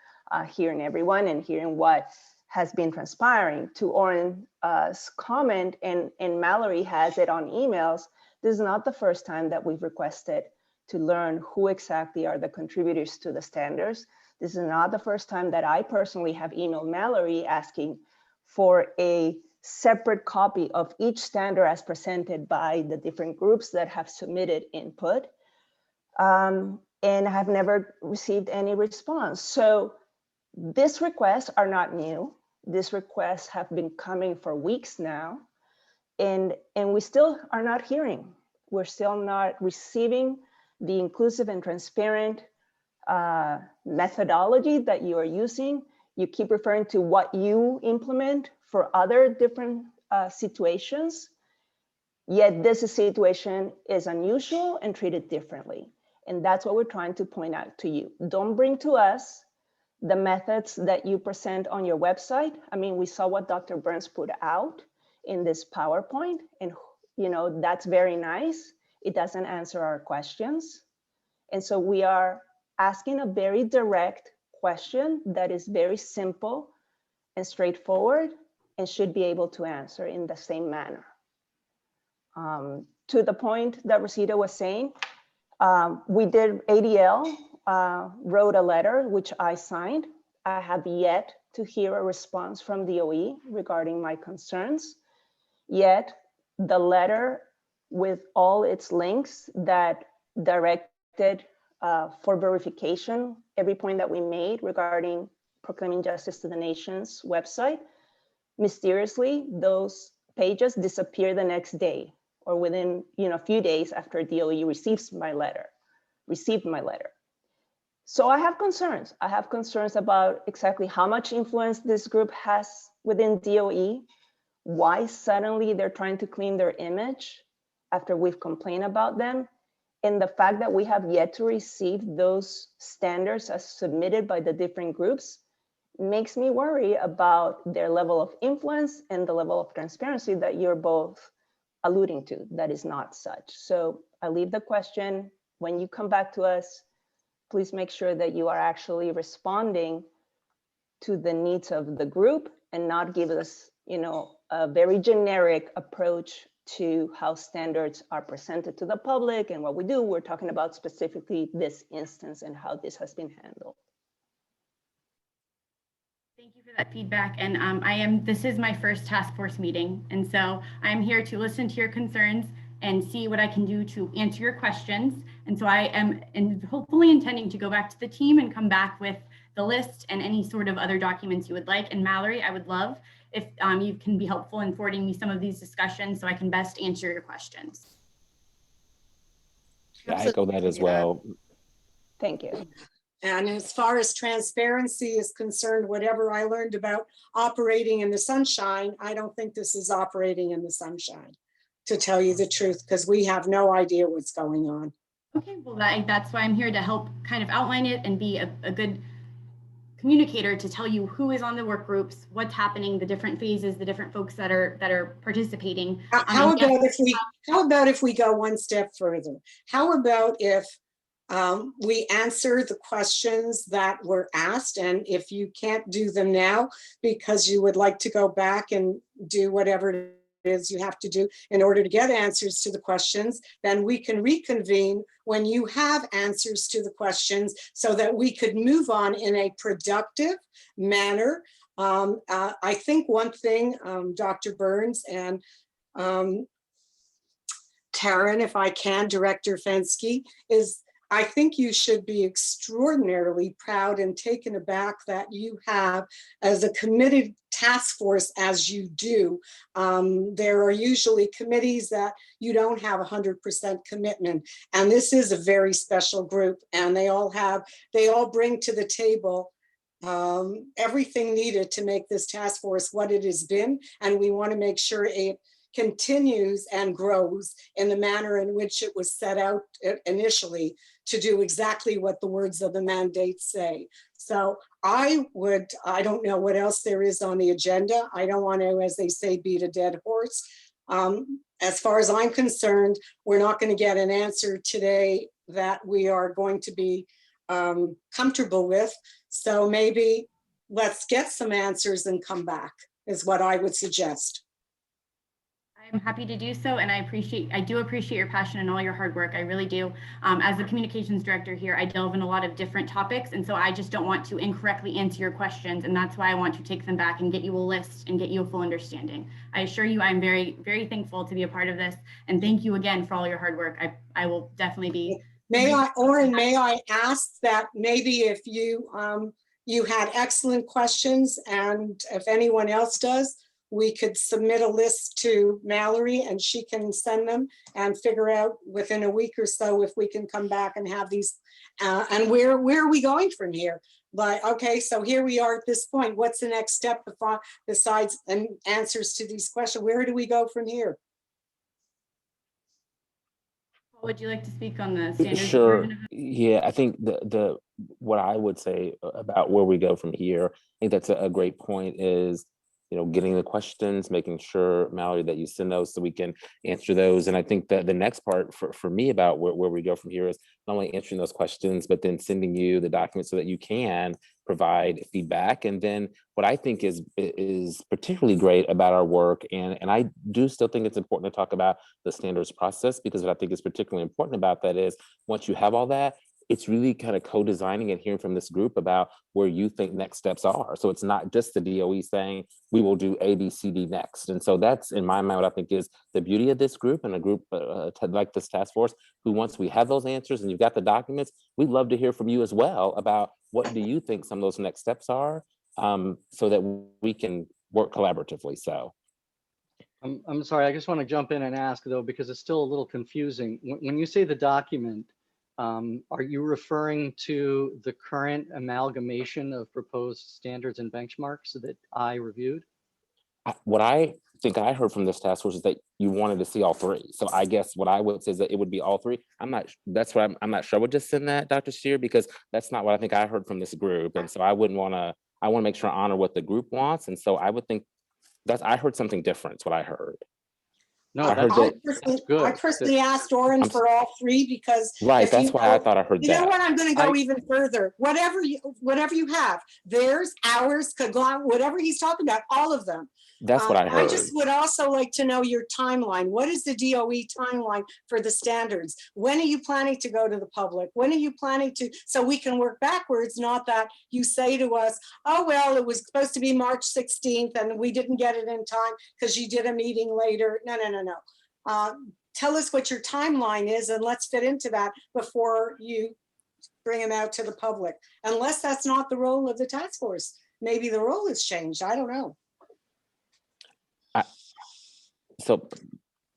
hearing everyone and hearing what has been transpiring. To Oren's comment, and Mallory has it on emails, this is not the first time that we've requested to learn who exactly are the contributors to the standards. This is not the first time that I personally have emailed Mallory asking for a separate copy of each standard as presented by the different groups that have submitted input, and have never received any response. So these requests are not new. These requests have been coming for weeks now, and we still are not hearing. We're still not receiving the inclusive and transparent methodology that you are using. You keep referring to what you implement for other different situations, yet this situation is unusual and treated differently. And that's what we're trying to point out to you. Don't bring to us the methods that you present on your website. I mean, we saw what Dr. Burns put out in this PowerPoint, and that's very nice. It doesn't answer our questions. And so we are asking a very direct question that is very simple and straightforward and should be able to answer in the same manner. To the point that Rosita was saying, we did, ADL wrote a letter which I signed. I have yet to hear a response from DOE regarding my concerns, yet the letter with all its links that directed for verification every point that we made regarding Proclaiming Justice to the Nation's website, mysteriously those pages disappear the next day or within a few days after DOE received my letter. So I have concerns. I have concerns about exactly how much influence this group has within DOE, why suddenly they're trying to clean their image after we've complained about them, and the fact that we have yet to receive those standards as submitted by the different groups makes me worry about their level of influence and the level of transparency that you're both alluding to. That is not such. So I leave the question, when you come back to us, please make sure that you are actually responding to the needs of the group and not give us, a very generic approach to how standards are presented to the public and what we do. We're talking about specifically this instance and how this has been handled. Thank you for that feedback. And this is my first task force meeting. And so I'm here to listen to your concerns and see what I can do to answer your questions. And so I am hopefully intending to go back to the team and come back with the list and any sort of other documents you would like. And Mallory, I would love if you can be helpful in forwarding me some of these discussions so I can best answer your questions. Yeah, I echo that as well. Thank you. And as far as transparency is concerned, whatever I learned about operating in the sunshine, I don't think this is operating in the sunshine, to tell you the truth, because we have no idea what's going on. Okay, well, that's why I'm here to help kind of outline it and be a good communicator to tell you who is on the work groups, what's happening, the different phases, the different folks that are participating. How about if we go one step further? How about if we answer the questions that were asked, and if you can't do them now because you would like to go back and do whatever it is you have to do in order to get answers to the questions, then we can reconvene when you have answers to the questions so that we could move on in a productive manner. I think one thing, Dr. Burns and Taryn, if I can, Director Fenske, is I think you should be extraordinarily proud and taken aback that you have as a committed task force as you do. There are usually committees that you don't have 100% commitment. And this is a very special group, and they all bring to the table everything needed to make this task force what it has been. And we want to make sure it continues and grows in the manner in which it was set out initially to do exactly what the words of the mandate say. So I don't know what else there is on the agenda. I don't want to, as they say, beat a dead horse. As far as I'm concerned, we're not going to get an answer today that we are going to be comfortable with. So maybe let's get some answers and come back is what I would suggest. I'm happy to do so, and I do appreciate your passion and all your hard work. I really do. As the communications director here, I delve in a lot of different topics, and so I just don't want to incorrectly answer your questions, and that's why I want to take them back and get you a list and get you a full understanding. I assure you I'm very, very thankful to be a part of this, and thank you again for all your hard work. I will definitely be. May I ask that maybe if you you had excellent questions, and if anyone else does, we could submit a list to Mallory and she can send them and figure out within a week or so if we can come back and have these, and where are we going from here? But okay, so here we are at this point. What's the next step besides answers to these questions? Where do we go from here? Would you like to speak on the standards? Sure. Yeah, I think the what I would say about where we go from here, I think that's a great point is, getting the questions, making sure, Mallory, that you send those so we can answer those. And I think that the next part for me about where we go from here is not only answering those questions, but then sending you the documents so that you can provide feedback. And then what I think is particularly great about our work, and I do still think it's important to talk about the standards process, because what I think is particularly important about that is once you have all that, it's really kind of co-designing and hearing from this group about where you think next steps are. So it's not just the DOE saying, we will do A, B, C, D next. And so that's, in my mind, what I think is the beauty of this group, and a group like this task force, who once we have those answers and you've got the documents, we'd love to hear from you as well about what do you think some of those next steps are, so that we can work collaboratively. So. I'm sorry, I just want to jump in and ask though, because it's still a little confusing. When you say the document, are you referring to the current amalgamation of proposed standards and benchmarks that I reviewed? What I think I heard from this task force is that you wanted to see all three. So I guess what I would say is that it would be all three. I'm not sure I would just send that, Dr. Steer, because that's not what I think I heard from this group. And so I want to make sure I honor what the group wants. And so I would think I heard something different, is what I heard. No, I personally asked Oren for all three because that's why I thought I heard that. You know what? I'm going to go even further. Whatever you have, theirs, ours, Kaglan, whatever he's talking about, all of them. That's what I heard. I just would also like to know your timeline. What is the DOE timeline for the standards? When are you planning to go to the public? When are you planning to, so we can work backwards, not that you say to us, oh, well, it was supposed to be March 16th and we didn't get it in time because you did a meeting later. No. Tell us what your timeline is and let's fit into that before you bring them out to the public. Unless that's not the role of the task force. Maybe the role has changed. I don't know. So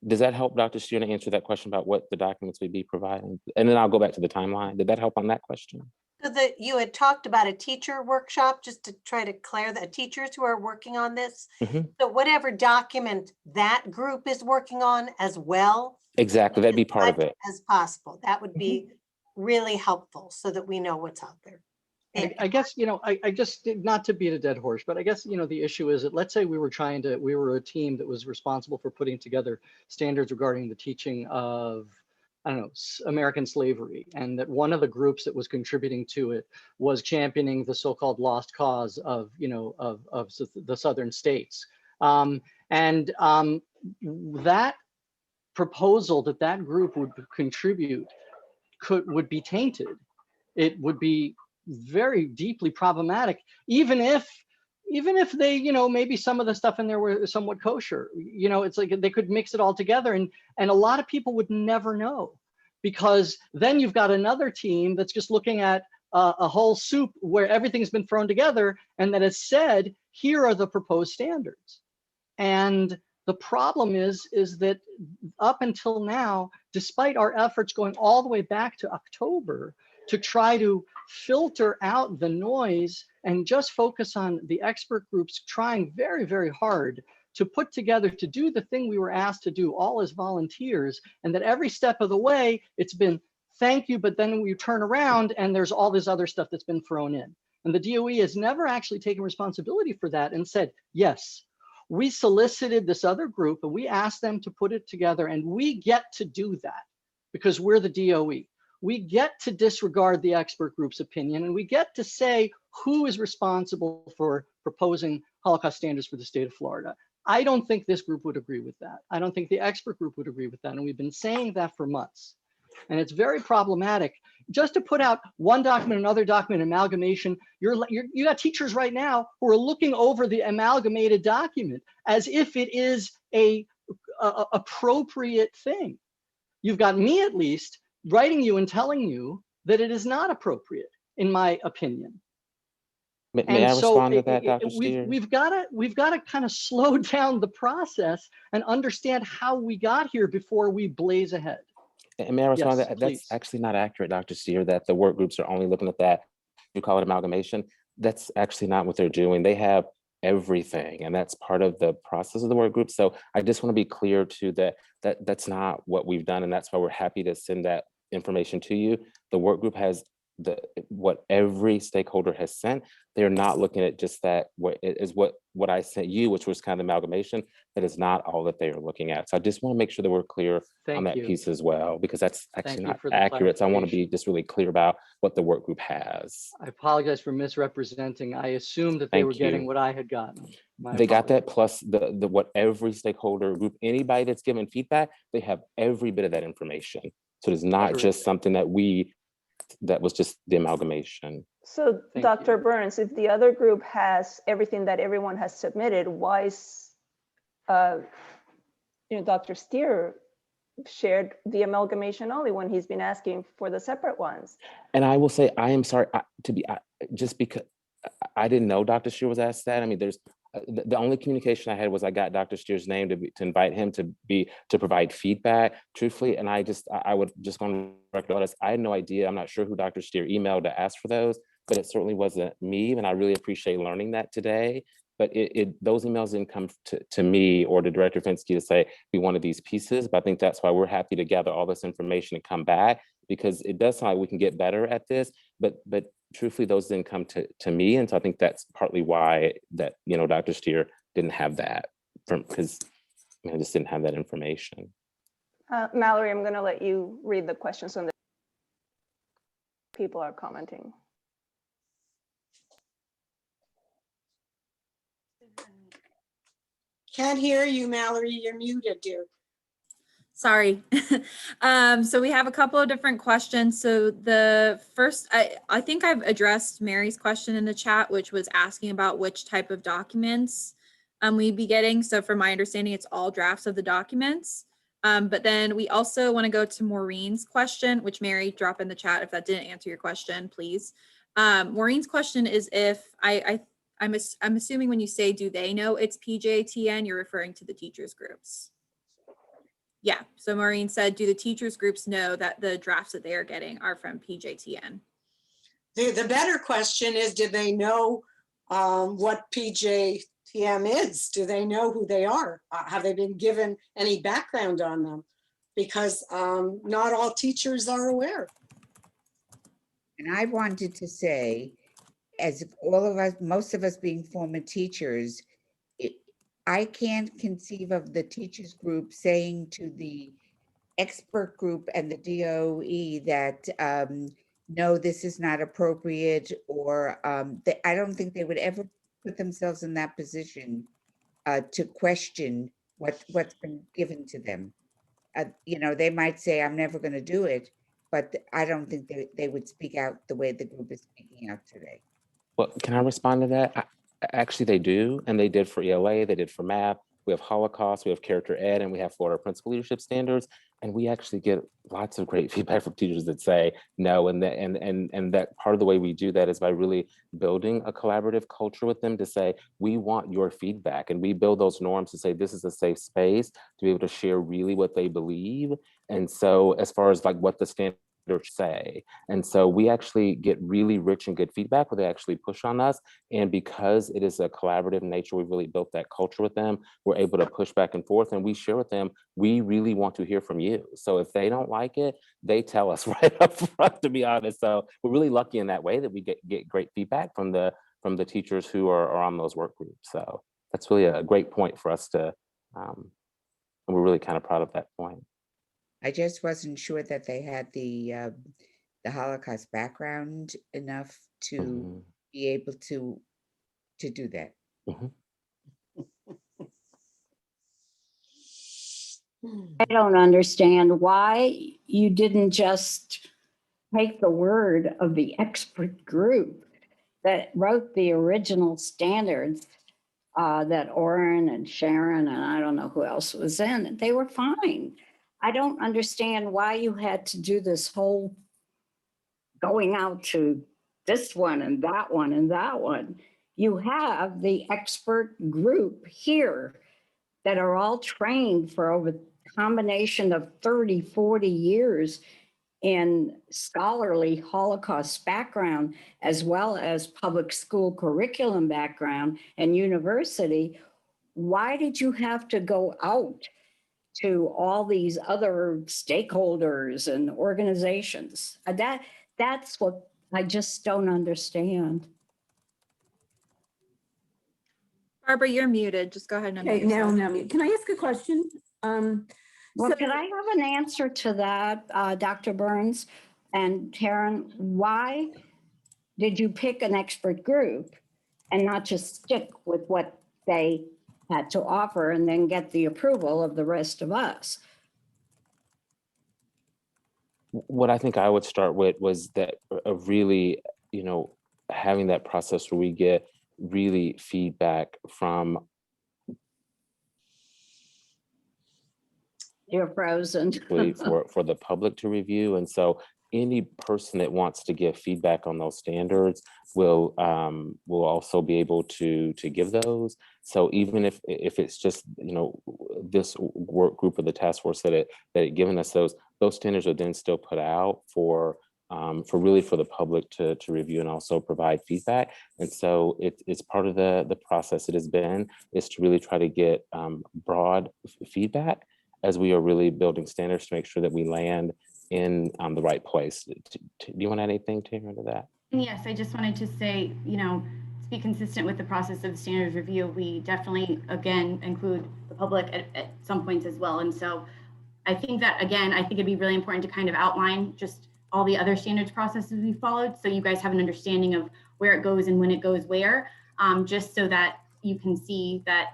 does that help, Dr. Steer, to answer that question about what the documents would be providing? And then I'll go back to the timeline. Did that help on that question? So you had talked about a teacher workshop, just to try to clear that, teachers who are working on this. Mm-hmm. So whatever document that group is working on as well. Exactly, that'd be part of it. As possible. That would be really helpful so that we know what's out there. I guess, I just, not to beat a dead horse, but I guess, the issue is that let's say we were a team that was responsible for putting together standards regarding the teaching of, American slavery, and that one of the groups that was contributing to it was championing the so-called lost cause of the southern states. That proposal that group would contribute would be tainted. It would be very deeply problematic, even if they, maybe some of the stuff in there were somewhat kosher. It's like they could mix it all together, and a lot of people would never know. because then you've got another team that's just looking at a whole soup where everything's been thrown together and that has said, here are the proposed standards. And the problem is that up until now, despite our efforts going all the way back to October to try to filter out the noise and just focus on the expert groups trying very, very hard to put together, to do the thing we were asked to do all as volunteers, and that every step of the way, it's been thank you, but then we turn around and there's all this other stuff that's been thrown in. And the DOE has never actually taken responsibility for that and said, yes, we solicited this other group and we asked them to put it together, and we get to do that because we're the DOE. We get to disregard the expert group's opinion, and we get to say who is responsible for proposing Holocaust standards for the state of Florida. I don't think this group would agree with that. I don't think the expert group would agree with that. And we've been saying that for months. And it's very problematic just to put out one document, another document, amalgamation. You got teachers right now who are looking over the amalgamated document as if it is a appropriate thing. You've got me, at least, writing you and telling you that it is not appropriate, in my opinion. May I respond to that, Dr. Steer? We've got to kind of slow down the process and understand how we got here before we blaze ahead. And may I respond Yes, to that? please. That's actually not accurate, Dr. Steer, that the work groups are only looking at that. You call it amalgamation. That's actually not what they're doing. They have everything, and that's part of the process of the work group. So I just want to be clear too that that's not what we've done, and that's why we're happy to send that information to you. The work group has what every stakeholder has sent. They're not looking at just that, what I sent you, which was kind of amalgamation. That is not all that they are looking at. So I just want to make sure that we're clear on Thank that you. piece as well, because that's Thank actually you not for the accurate. So I want to be clarification. just really clear about what the work group has. I apologize for misrepresenting. I assumed that they were Thank getting you. what I had gotten. My They got that apologies. plus the what every stakeholder group, anybody that's given feedback, they have every bit of that information. So it's not just something that was just the amalgamation. So Thank Dr. Burns, if the other group has everything that everyone has submitted, why is, Dr. Steer shared the amalgamation only when he's been asking for the separate ones? And I will say, I am sorry just because I didn't know Dr. Steer was asked that. I mean, there's the only communication I had was I got Dr. Steer's name to invite him to provide feedback, truthfully. And I would just go on record honest, I had no idea. I'm not sure who Dr. Steer emailed to ask for those, but it certainly wasn't me. And I really appreciate learning that today. But those emails didn't come to me or to Director Fenske to say we wanted these pieces. But I think that's why we're happy to gather all this information and come back, because it does sound like we can get better at this. But truthfully, those didn't come to me. And so I think that's partly why that, Dr. Steer didn't have that, because I just didn't have that information. Mallory, I'm going to let you read the questions on the people are commenting. Can't hear you, Mallory. You're muted, dear. Sorry. So we have a couple of different questions. So the first, I think I've addressed Mary's question in the chat, which was asking about which type of documents we'd be getting. So from my understanding, it's all drafts of the documents. But then we also want to go to Maureen's question, which Mary, drop in the chat if that didn't answer your question, please. Maureen's question is if I'm assuming when you say, do they know it's PJTN, you're referring to the teachers groups. Yeah, so Maureen said, do the teachers groups know that the drafts that they are getting are from PJTN? The better question is, do they know what PJTM is? Do they know who they are? Have they been given any background on them? Because not all teachers are aware. And I wanted to say, as all of us, most of us being former teachers, I can't conceive of the teachers group saying to the expert group and the DOE that, no, this is not appropriate, or I don't think they would ever put themselves in that position to question what's been given to them. They might say, I'm never going to do it, but I don't think they would speak out the way the group is speaking out today. Well, can I respond to that? Actually, they do, and they did for ELA, they did for math. We have Holocaust, we have character ed, and we have Florida Principal Leadership Standards. And we actually get lots of great feedback from teachers that say no, and that part of the way we do that is by really building a collaborative culture with them to say, we want your feedback, and we build those norms to say this is a safe space to be able to share really what they believe. And so as far as like what the standards say, and so we actually get really rich and good feedback where they actually push on us. And because it is a collaborative nature, we really built that culture with them. We're able to push back and forth, and we share with them, we really want to hear from you. So if they don't like it, they tell us right up front, to be honest. So we're really lucky in that way that we get great feedback from the teachers who are on those work groups. So that's really a great point for us to, and we're really kind of proud of that point. I just wasn't sure that they had the Holocaust background enough to be able to do that. I don't understand why you didn't just take the word of the expert group that wrote the original standards that Oren and Sharon and I don't know who else was in. They were fine. I don't understand why you had to do this whole going out to this one and that one and that one. You have the expert group here that are all trained for over a combination of 30, 40 years in scholarly Holocaust background, as well as public school curriculum background and university. Why did you have to go out to all these other stakeholders and organizations? That's what I just don't understand. Barbara, you're muted. Just go ahead and Okay, unmute yourself. now, can I ask a question? Well, can I have an answer to that, Dr. Burns and Taryn? Why did you pick an expert group and not just stick with what they had to offer and then get the approval of the rest of us? What I think I would start with was that of really, having that process where we get really feedback from. You're frozen. for the public to review. And so any person that wants to give feedback on those standards will also be able to give those. So even if it's just, this work group of the task force that it given us those standards are then still put out for the public to review and also provide feedback. And so it's part of the process it has been, is to really try to get broad feedback as we are really building standards to make sure that we land in the right place. Do you want to add anything, Tamara, to that? Yes, I just wanted to say, to be consistent with the process of standards review, we definitely, again, include the public at some points as well. And so I think that, again, I think it'd be really important to kind of outline just all the other standards processes we followed, so you guys have an understanding of where it goes and when it goes where, just so that you can see that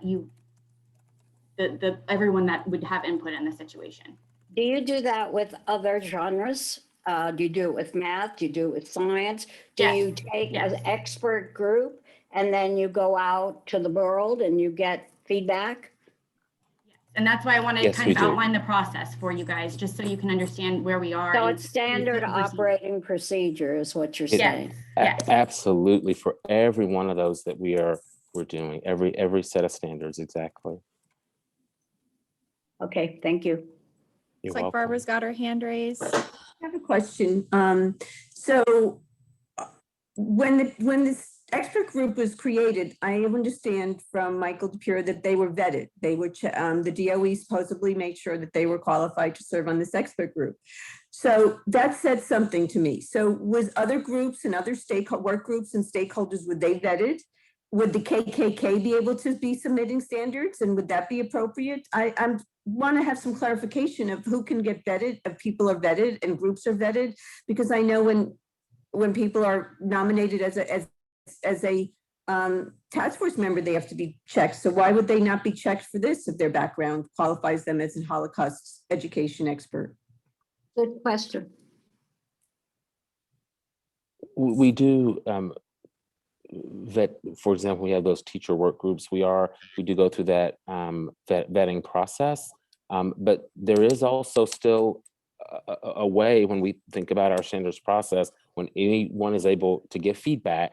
everyone that would have input in the situation. Do you do that with other genres? Do you do it with math? Do you do it with science? Do you take an expert group and then you go out to the world and you get feedback? And that's why I want to Yes, kind we of do. outline the process for you guys, just so you can understand where we are. So and it's standard who's listening. operating procedure is what you're It- saying? Yes. Absolutely, for every one of those that we're doing, every set of standards, exactly. Okay, thank you. You're Looks like welcome. Barbara's got her hand raised. I have a question. So when this expert group was created, I understand from Michael DePura that they were vetted. They were, the DOE supposedly made sure that they were qualified to serve on this expert group. So that said something to me. So was other groups and other work groups and stakeholders, were they vetted? Would the KKK be able to be submitting standards, and would that be appropriate? I want to have some clarification of who can get vetted, if people are vetted and groups are vetted, because I know when people are nominated as a task force member, they have to be checked. So why would they not be checked for this if their background qualifies them as a Holocaust education expert? Good question. We do vet, for example, we have those teacher work groups. We do go through that vetting process. But there is also still a way when we think about our standards process, when anyone is able to give feedback,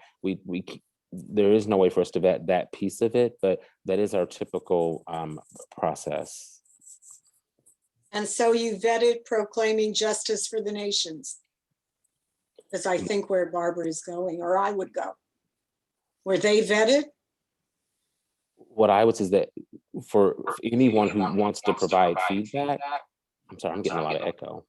there is no way for us to vet that piece of it, but that is our typical process. And so you vetted proclaiming justice for the nations. Because I think where Barbara is going, or I would go. Were they vetted? What I would say is that for anyone who wants to provide feedback, I'm sorry, I'm getting a lot of echo.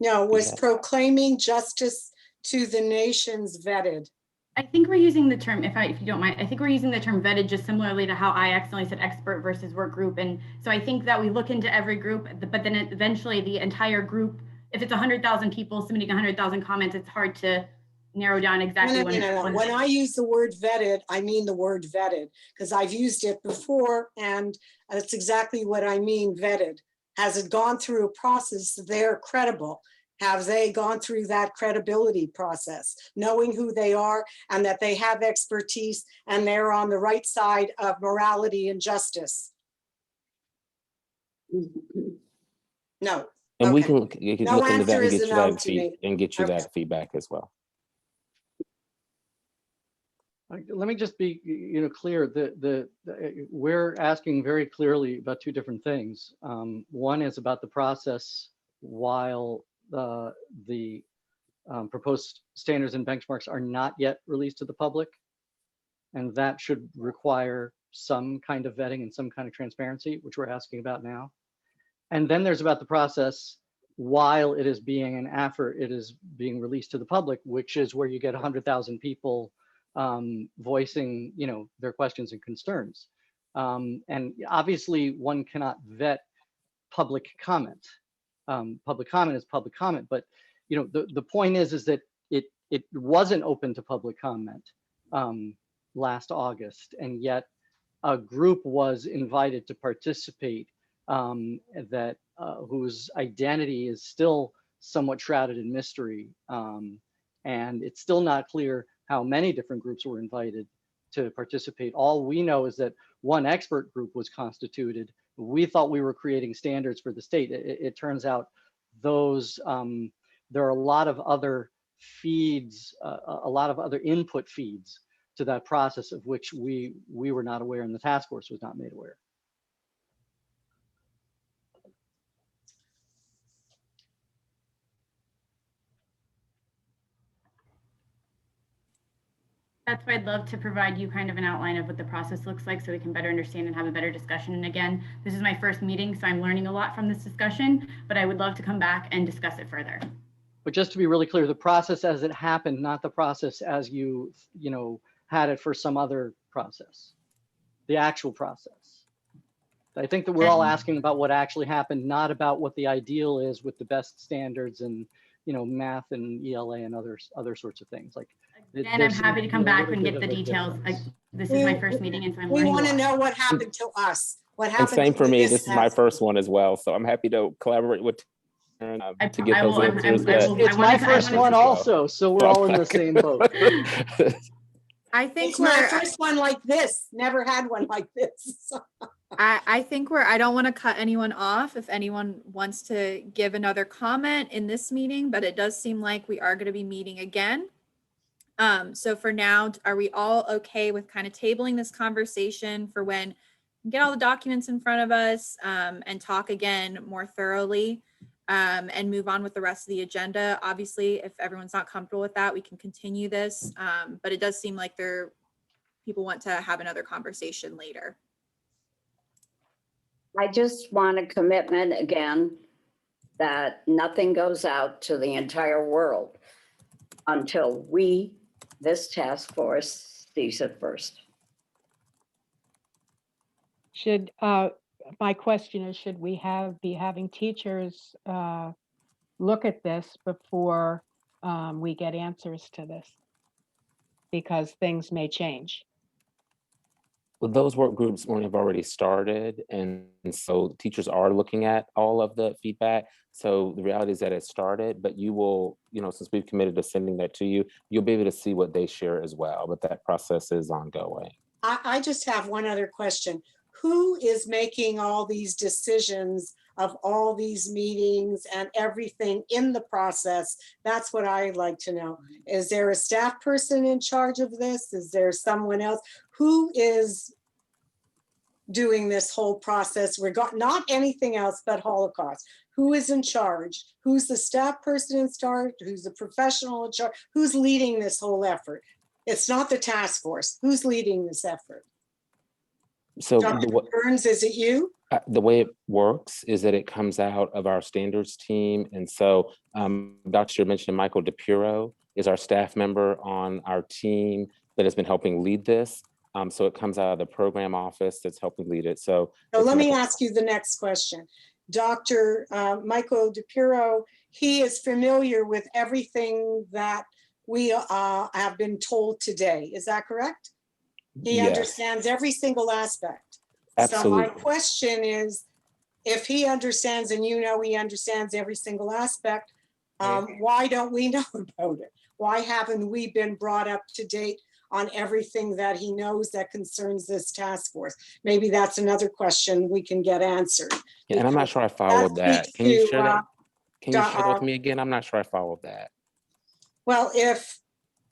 No, was Yeah. proclaiming justice to the nations vetted? I think we're using the term, if you don't mind, I think we're using the term vetted just similarly to how I accidentally said expert versus work group. And so I think that we look into every group, but then eventually the entire group, if it's 100,000 people submitting 100,000 comments, it's hard to narrow down exactly No. When I use the word vetted, I mean the word vetted, because I've used it before, and that's exactly what I mean, vetted. Has it gone through a process that they're credible? Have they gone through that credibility process, knowing who they are and that they have expertise and they're on the right side of morality and justice? No. And we Okay. can No look into that answer and is get a you no that to me. and get you Okay. that feedback as well. Let me just be, clear. We're asking very clearly about two different things. One is about the process while the proposed standards and benchmarks are not yet released to the public, and that should require some kind of vetting and some kind of transparency, which we're asking about now. And then there's about the process while it is being and after it is being released to the public, which is where you get 100,000 people voicing, their questions and concerns. And obviously one cannot vet public comment. Public comment is public comment, but the point is that it wasn't open to public comment last August, and yet a group was invited to participate that whose identity is still somewhat shrouded in mystery, and it's still not clear how many different groups were invited to participate. All we know is that one expert group was constituted. We thought we were creating standards for the state. It turns out those there are a lot of other feeds, a lot of other input feeds to that process of which we were not aware and the task force was not made aware. That's why I'd love to provide you kind of an outline of what the process looks like so we can better understand and have a better discussion. And again, this is my first meeting, so I'm learning a lot from this discussion, but I would love to come back and discuss it further. But just to be really clear, the process as it happened, not the process as you had it for some other process, the actual process. I think that we're all asking about what actually happened, not about what the ideal is with the best standards and math and ELA and other sorts of things. Like, And I'm happy to come back and get the details. This is my first meeting, and so I'm We learning a want to lot. know what happened to us. What And happened same to for me. this This is my task first one as well, so I'm happy to collaborate with to get I those will- I'm- answers. It's my first one also, so we're all in the same boat. I think It's my we're first one like this. Never had one like this. I think I don't want to cut anyone off if anyone wants to give another comment in this meeting, but it does seem like we are going to be meeting again. So for now, are we all okay with kind of tabling this conversation for when we get all the documents in front of us and talk again more thoroughly and move on with the rest of the agenda? Obviously, if everyone's not comfortable with that, we can continue this. But it does seem like people want to have another conversation later. I just want a commitment again that nothing goes out to the entire world until this task force, sees it first. Should, my question is, should we be having teachers look at this before we get answers to this? Because things may change. Well, those work groups have already started, and so teachers are looking at all of the feedback. So the reality is that it started, but you will, since we've committed to sending that to you, you'll be able to see what they share as well. But that process is ongoing. I just have one other question. who is making all these decisions of all these meetings and everything in the process? That's what I'd like to know. Is there a staff person in charge of this? Is there someone else? Who is doing this whole process, not anything else but Holocaust? Who is in charge? Who's the staff person in charge? Who's the professional in charge? Who's leading this whole effort? It's not the task force. Who's leading this effort? So Dr. Burns, is it you? the way it works is that it comes out of our standards team. And so Dr. mentioned Michael DePiro is our staff member on our team that has been helping lead this. So it comes out of the program office that's helping lead it. So let me ask you the next question. Dr. Michael DePiro, he is familiar with everything that we have been told today. Is that correct? He Yes. understands every single aspect. Absolutely. So my question is, if he understands and you know he understands every single aspect, why don't we know about it? Why haven't we been brought up to date on everything that he knows that concerns this task force? Maybe that's another question we can get answered. Yeah, and I'm not sure I followed that. Can you share that? Can you share that with uh, me again? I'm not sure I followed that. Well, if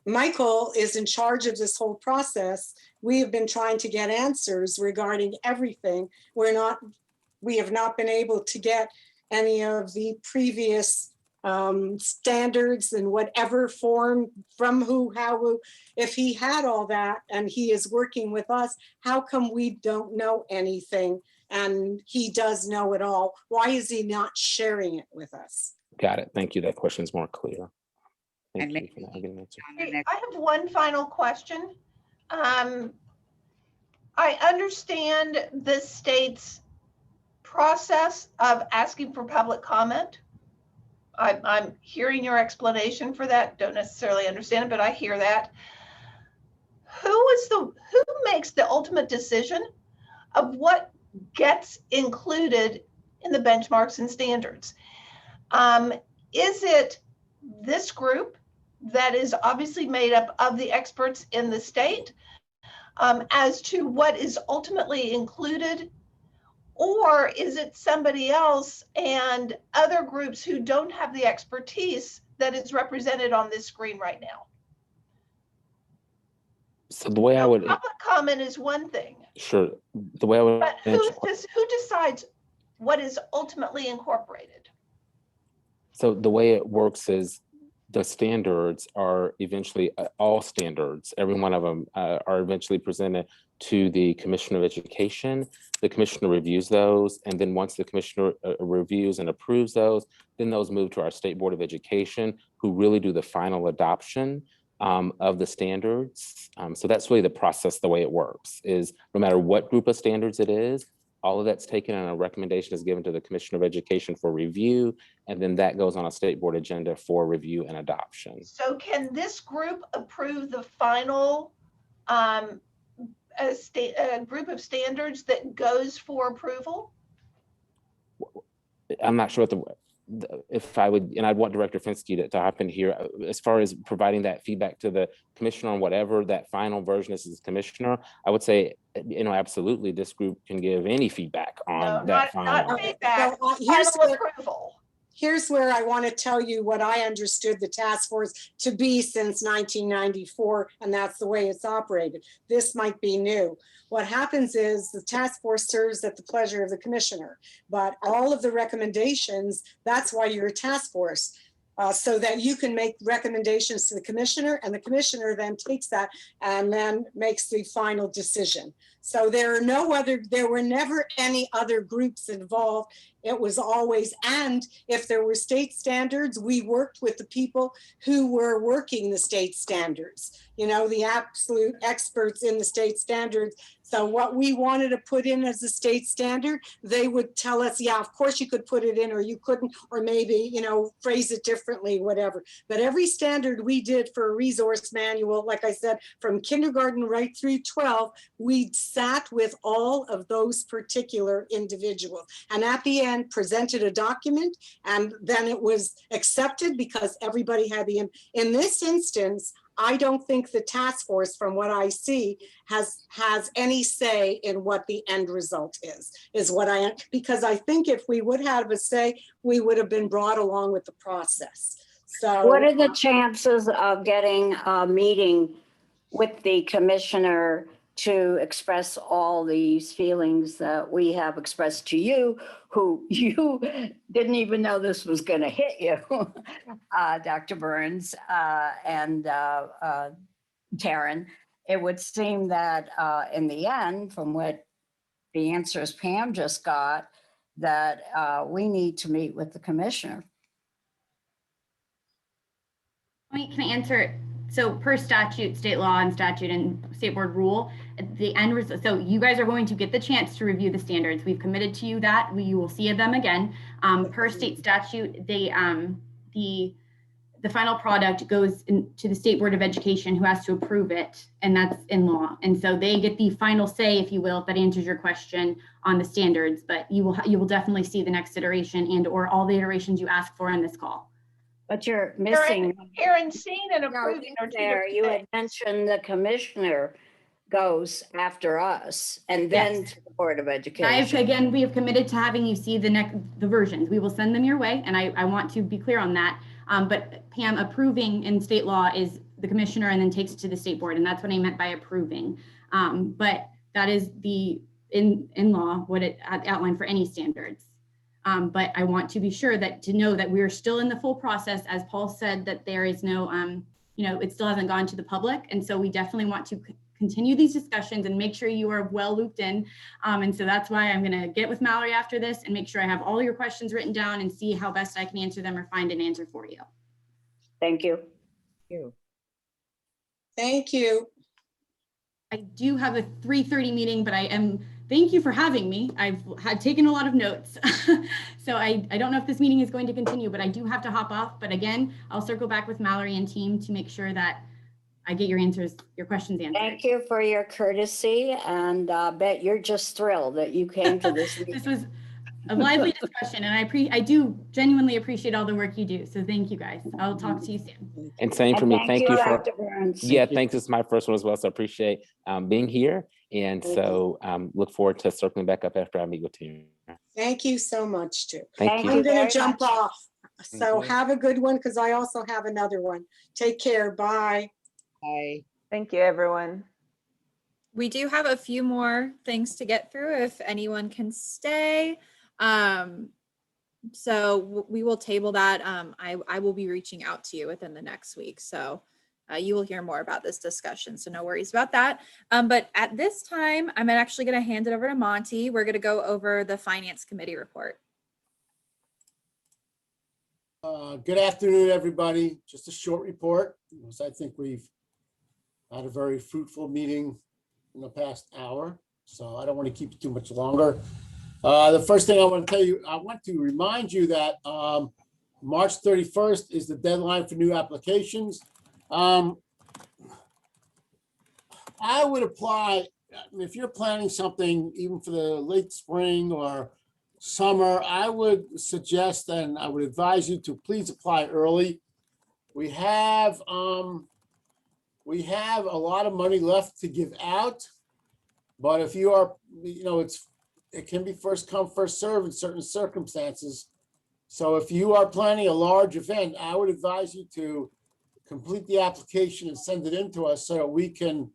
Michael is in charge of this whole process, we have been trying to get answers regarding everything. We have not been able to get any of the previous standards in whatever form, from who, how, who. If he had all that and he is working with us, how come we don't know anything and he does know it all? Why is he not sharing it with us? Got it. Thank you. That question is more clear. Thank you for that good answer. Hey, I have one final question. I understand the state's process of asking for public comment. I'm hearing your explanation for that. Don't necessarily understand it, but I hear that. Who makes the ultimate decision of what gets included in the benchmarks and standards? Is it this group that is obviously made up of the experts in the state as to what is ultimately included? Or is it somebody else and other groups who don't have the expertise that is represented on this screen right now? So the way I would, Public comment is one thing, sure, the way I would, but who decides what is ultimately incorporated? so the way it works is the standards are eventually, all standards, every one of them are eventually presented to the Commissioner of Education. The Commissioner reviews those. And then once the Commissioner reviews and approves those, then those move to our State Board of Education, who really do the final adoption of the standards. So that's really the process, the way it works, is no matter what group of standards it is, all of that's taken and a recommendation is given to the Commissioner of Education for review, and then that goes on a state board agenda for review and adoption. So can this group approve the final group of standards that goes for approval? I'm not sure what if I would, and I'd want Director Fenske to hop in here as far as providing that feedback to the commissioner on whatever that final version is as commissioner. I would say, absolutely, this group can give any feedback on that final. Not feedback, Here's final approval. Here's where I want to tell you what I understood the task force to be since 1994, and that's the way it's operated. This might be new. What happens is the task force serves at the pleasure of the commissioner, but all of the recommendations, that's why you're a task force. So that you can make recommendations to the commissioner, and the commissioner then takes that and then makes the final decision. So there were never any other groups involved. It was always, and if there were state standards, we worked with the people who were working the state standards, the absolute experts in the state standards. So what we wanted to put in as a state standard, they would tell us, yeah, of course you could put it in, or you couldn't, or maybe, phrase it differently, whatever. But every standard we did for a resource manual, like I said, from kindergarten right through 12, we sat with all of those particular individuals. And at the end, presented a document, and then it was accepted because everybody had in this instance, I don't think the task force, from what I see, has any say in what the end result is what because I think if we would have a say, we would have been brought along with the process. So What are the chances of getting a meeting with the commissioner to express all these feelings that we have expressed to you, who you didn't even know this was going to hit you, Dr. Burns and Taryn? It would seem that in the end, from what the answers Pam just got, that we need to meet with the commissioner. Can I answer it? So per statute, state law and statute and state board rule, the end result, so you guys are going to get the chance to review the standards. We've committed to you that you will see them again. Per state statute, the final product goes to the State Board of Education, who has to approve it, and that's in law. And so they get the final say, if you will, if that answers your question on the standards. But you will definitely see the next iteration and or all the iterations you ask for in this call. But you're missing. Karen, seeing and approving are two There, different you things. had mentioned the commissioner goes after us and then Yes. to the Board of Education. Again, we have committed to having you see the versions. We will send them your way, and I want to be clear on that. But Pam, approving in state law is the commissioner and then takes it to the state board, and that's what I meant by approving. But that is in law what it outlined for any standards. But I want to be sure to know that we're still in the full process. As Paul said, that there is no, it still hasn't gone to the public. And so we definitely want to continue these discussions and make sure you are well looped in. And so that's why I'm going to get with Mallory after this and make sure I have all your questions written down and see how best I can answer them or find an answer for you. Thank you. Thank you. I do have a 3:30 meeting, but thank you for having me. I've had taken a lot of notes. So I don't know if this meeting is going to continue, but I do have to hop off. But again, I'll circle back with Mallory and team to make sure that I get your questions answered. Thank you for your courtesy, and bet you're just thrilled that you came to this meeting. This was a lively discussion, and I do genuinely appreciate all the work you do. So thank you guys. I'll talk to you soon. And same for me. Thank you for, Dr. Burns. yeah, thanks. It's my first one as well. So I appreciate being here. And so look forward to circling back up after I meet with you. Thank you so much, too. Thank you. I'm going very to jump much. off. So Mhm. have a good one, because I also have another one. Take care. Bye. Bye. Thank you, everyone. We do have a few more things to get through if anyone can stay. So we will table that. I will be reaching out to you within the next week. So you will hear more about this discussion. So no worries about that. But at this time, I'm actually going to hand it over to Monty. We're going to go over the Finance Committee report. Good afternoon, everybody. Just a short report, because I think we've had a very fruitful meeting in the past hour, so I don't want to keep it too much longer. The first thing I want to tell you, I want to remind you that March 31st is the deadline for new applications. I would apply, if you're planning something even for the late spring or summer, I would suggest and I would advise you to please apply early. We have a lot of money left to give out, but if you are, it can be first come, first serve in certain circumstances. So if you are planning a large event, I would advise you to complete the application and send it in to us so that we can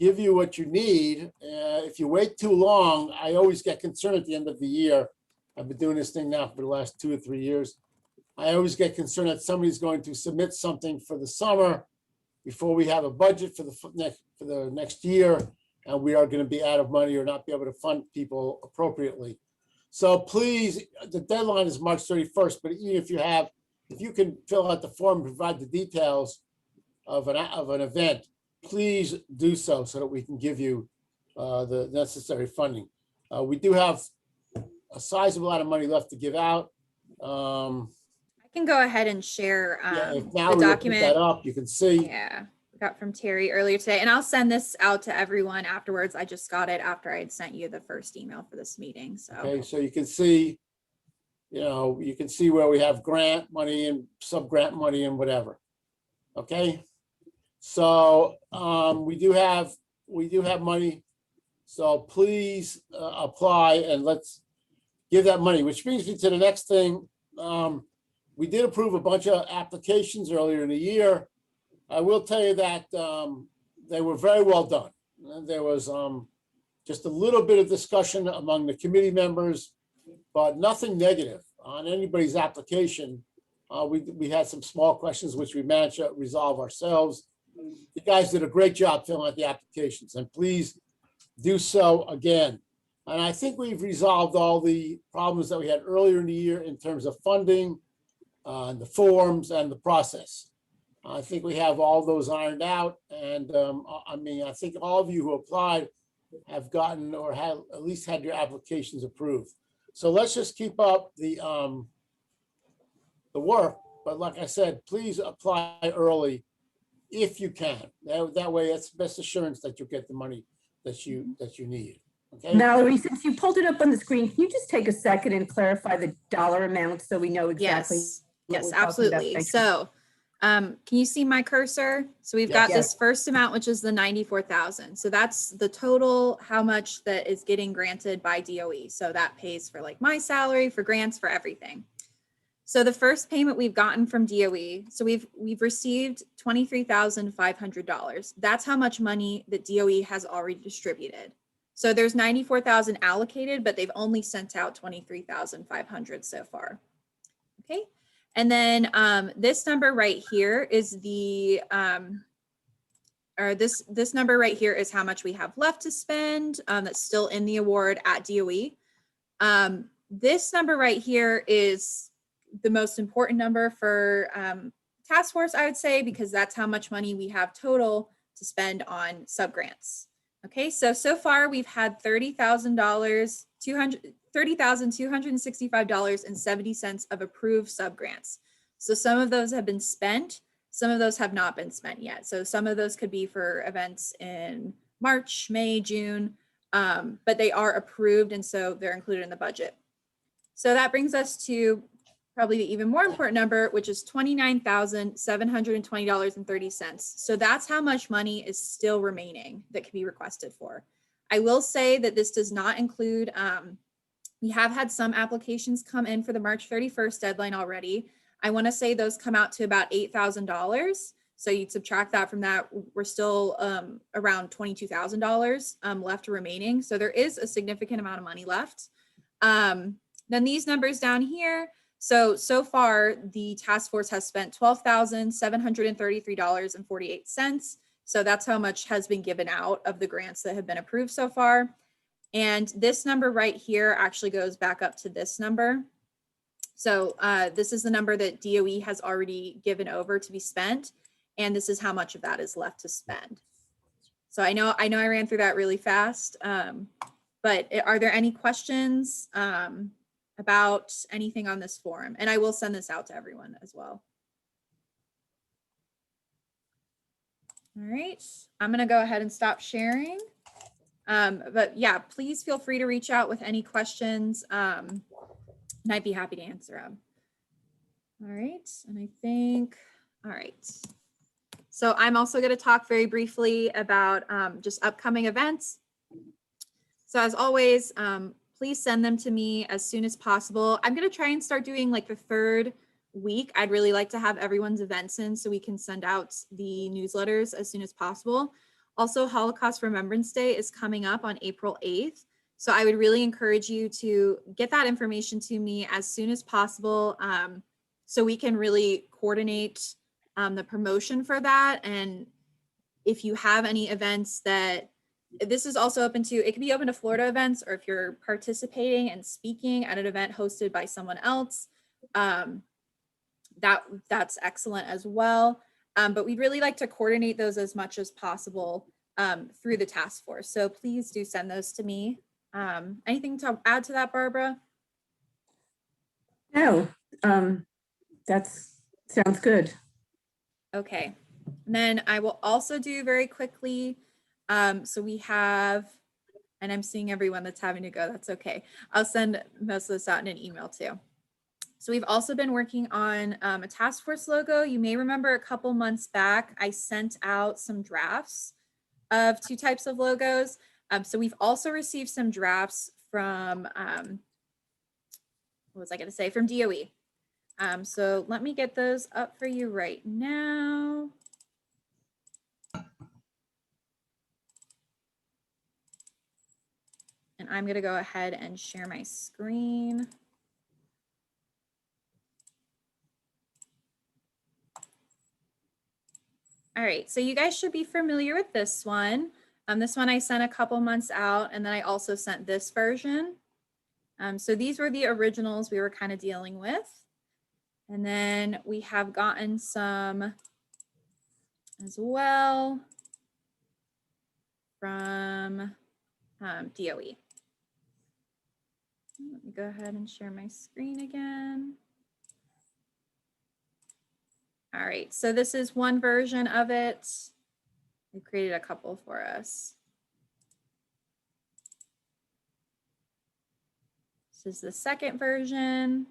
give you what you need. If you wait too long, I always get concerned at the end of the year. I've been doing this thing now for the last 2 or 3 years. I always get concerned that somebody's going to submit something for the summer before we have a budget for the next year, and we are going to be out of money or not be able to fund people appropriately. So please, the deadline is March 31st, but even if you can fill out the form and provide the details of an event, please do so that we can give you the necessary funding. We do have a sizable amount of money left to give out. I can go ahead and share If the now we put document. that up, you can see. Yeah, we got from Terry earlier today, and I'll send this out to everyone afterwards. I just got it after I had sent you the first email for this meeting. So Okay, so you can see, you can see where we have grant money and sub-grant money and whatever. Okay, So we do have money. So please apply and let's give that money, which brings me to the next thing. We did approve a bunch of applications earlier in the year. I will tell you that they were very well done. There was just a little bit of discussion among the committee members, but nothing negative on anybody's application. We had some small questions which we managed to resolve ourselves. You guys did a great job filling out the applications, and please do so again. And I think we've resolved all the problems that we had earlier in the year in terms of funding, the forms and the process. I think we have all those ironed out. And I mean, I think all of you who applied have gotten or have at least had your applications approved. So let's just keep up the work. But like I said, please apply early if you can. That way, it's best assurance that you'll get the money that you need. Okay. Mallory, since you pulled it up on the screen, can you just take a second and clarify the dollar amount so we know exactly? Yes, absolutely. So can you see my cursor? So we've got this first amount, which is the 94,000. So that's the total, how much that is getting granted by DOE. So that pays for like my salary, for grants, for everything. So the first payment we've gotten from DOE, so we've received $23,500. That's how much money that DOE has already distributed. So there's 94,000 allocated, but they've only sent out 23,500 so far. Okay. And then this number right here is the, this number right here is how much we have left to spend that's still in the award at DOE. This number right here is the most important number for task force, I would say, because that's how much money we have total to spend on subgrants. Okay, so far we've had $30,265.70 of approved subgrants. So some of those have been spent, some of those have not been spent yet. So some of those could be for events in March, May, June, but they are approved and so they're included in the budget. So that brings us to probably the even more important number, which is $29,720.30. So that's how much money is still remaining that can be requested for. I will say that this does not include, we have had some applications come in for the March 31st deadline already. I want to say those come out to about $8,000. So you'd subtract that from that, we're still around $22,000 left remaining. So there is a significant amount of money left. Then these numbers down here, so far the task force has spent $12,733.48. So that's how much has been given out of the grants that have been approved so far. And this number right here actually goes back up to this number. So this is the number that DOE has already given over to be spent. And this is how much of that is left to spend. So I know I ran through that really fast, but are there any questions about anything on this form? And I will send this out to everyone as well. All right, I'm gonna go ahead and stop sharing. But yeah, please feel free to reach out with any questions and I'd be happy to answer them. All right, and I think, all right. So I'm also gonna talk very briefly about just upcoming events. So as always, please send them to me as soon as possible. I'm gonna try and start doing like the third week. I'd really like to have everyone's events in so we can send out the newsletters as soon as possible. Also, Holocaust Remembrance Day is coming up on April 8th. So I would really encourage you to get that information to me as soon as possible so we can really coordinate the promotion for that. And if you have any events that, this is also open to, it can be open to Florida events, or if you're participating and speaking at an event hosted by someone else, that's excellent as well. But we'd really like to coordinate those as much as possible through the task force. So please do send those to me. Anything to add to that, Barbara? No, that sounds good. Okay, and then I will also do very quickly, so we have, and I'm seeing everyone that's having to go, that's okay. I'll send most of this out in an email too. So we've also been working on a task force logo. You may remember a couple months back, I sent out some drafts of 2 types of logos. So we've also received some drafts from, what was I going to say, from DOE. So let me get those up for you right now. And I'm going to go ahead and share my screen. All right, so you guys should be familiar with this one. This one I sent a couple months out, and then I also sent this version. So these were the originals we were kind of dealing with. And then we have gotten some as well from DOE. Let me go ahead and share my screen again. All right, so this is one version of it. They created a couple for us. This is the second version.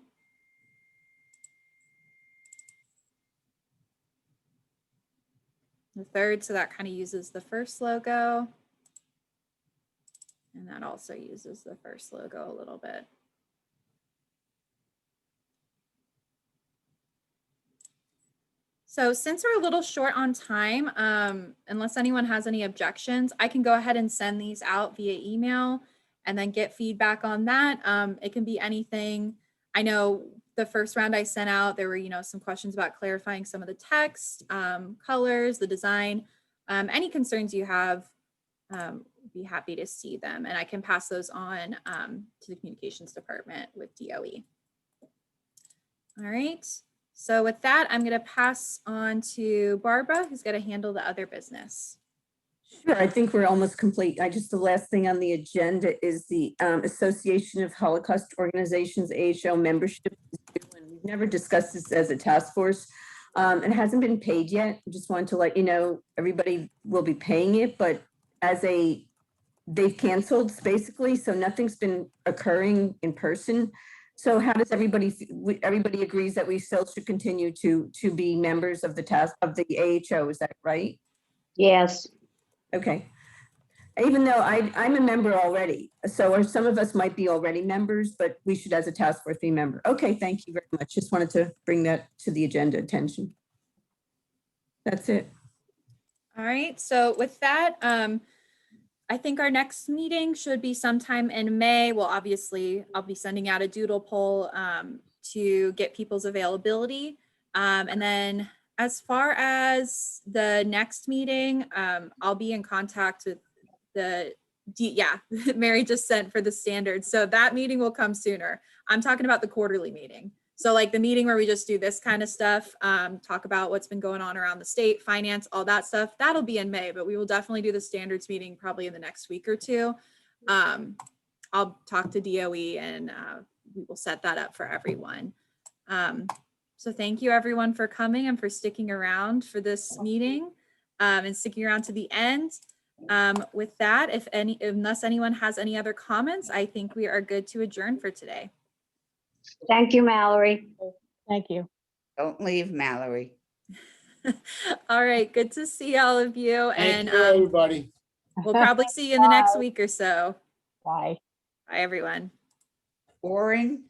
The third, so that kind of uses the first logo. And that also uses the first logo a little bit. So since we're a little short on time, unless anyone has any objections, I can go ahead and send these out via email and then get feedback on that. It can be anything. I know the first round I sent out, there were, some questions about clarifying some of the text, colors, the design, any concerns you have, be happy to see them. And I can pass those on to the communications department with DOE. All right. So with that, I'm going to pass on to Barbara, who's going to handle the other business. Sure, I think we're almost complete. The last thing on the agenda is the Association of Holocaust Organizations, AHO membership. And we've never discussed this as a task force. It hasn't been paid yet. I just wanted to let you know, everybody will be paying it, but they've canceled basically, so nothing's been occurring in person. So how does everybody agrees that we still should continue to be members of the AHO, is that right? Yes. Okay. Even though I'm a member already, so some of us might be already members, but we should as a task force be member. Okay, thank you very much. Just wanted to bring that to the agenda attention. That's it. All right, so with that, I think our next meeting should be sometime in May. Well, obviously, I'll be sending out a doodle poll to get people's availability. And then as far as the next meeting, I'll be in contact with Mary just sent for the standards. So that meeting will come sooner. I'm talking about the quarterly meeting. So like the meeting where we just do this kind of stuff, talk about what's been going on around the state, finance, all that stuff, that'll be in May, but we will definitely do the standards meeting probably in the next week or two. I'll talk to DOE and we will set that up for everyone. So thank you everyone for coming and for sticking around for this meeting and sticking around to the end. With that, unless anyone has any other comments, I think we are good to adjourn for today. Thank you, Mallory. Thank you. Don't leave, Mallory. All right, good to see all of you. Thank And you, everybody. we'll probably see you in the next week or so. Bye. Bye, everyone. Warren?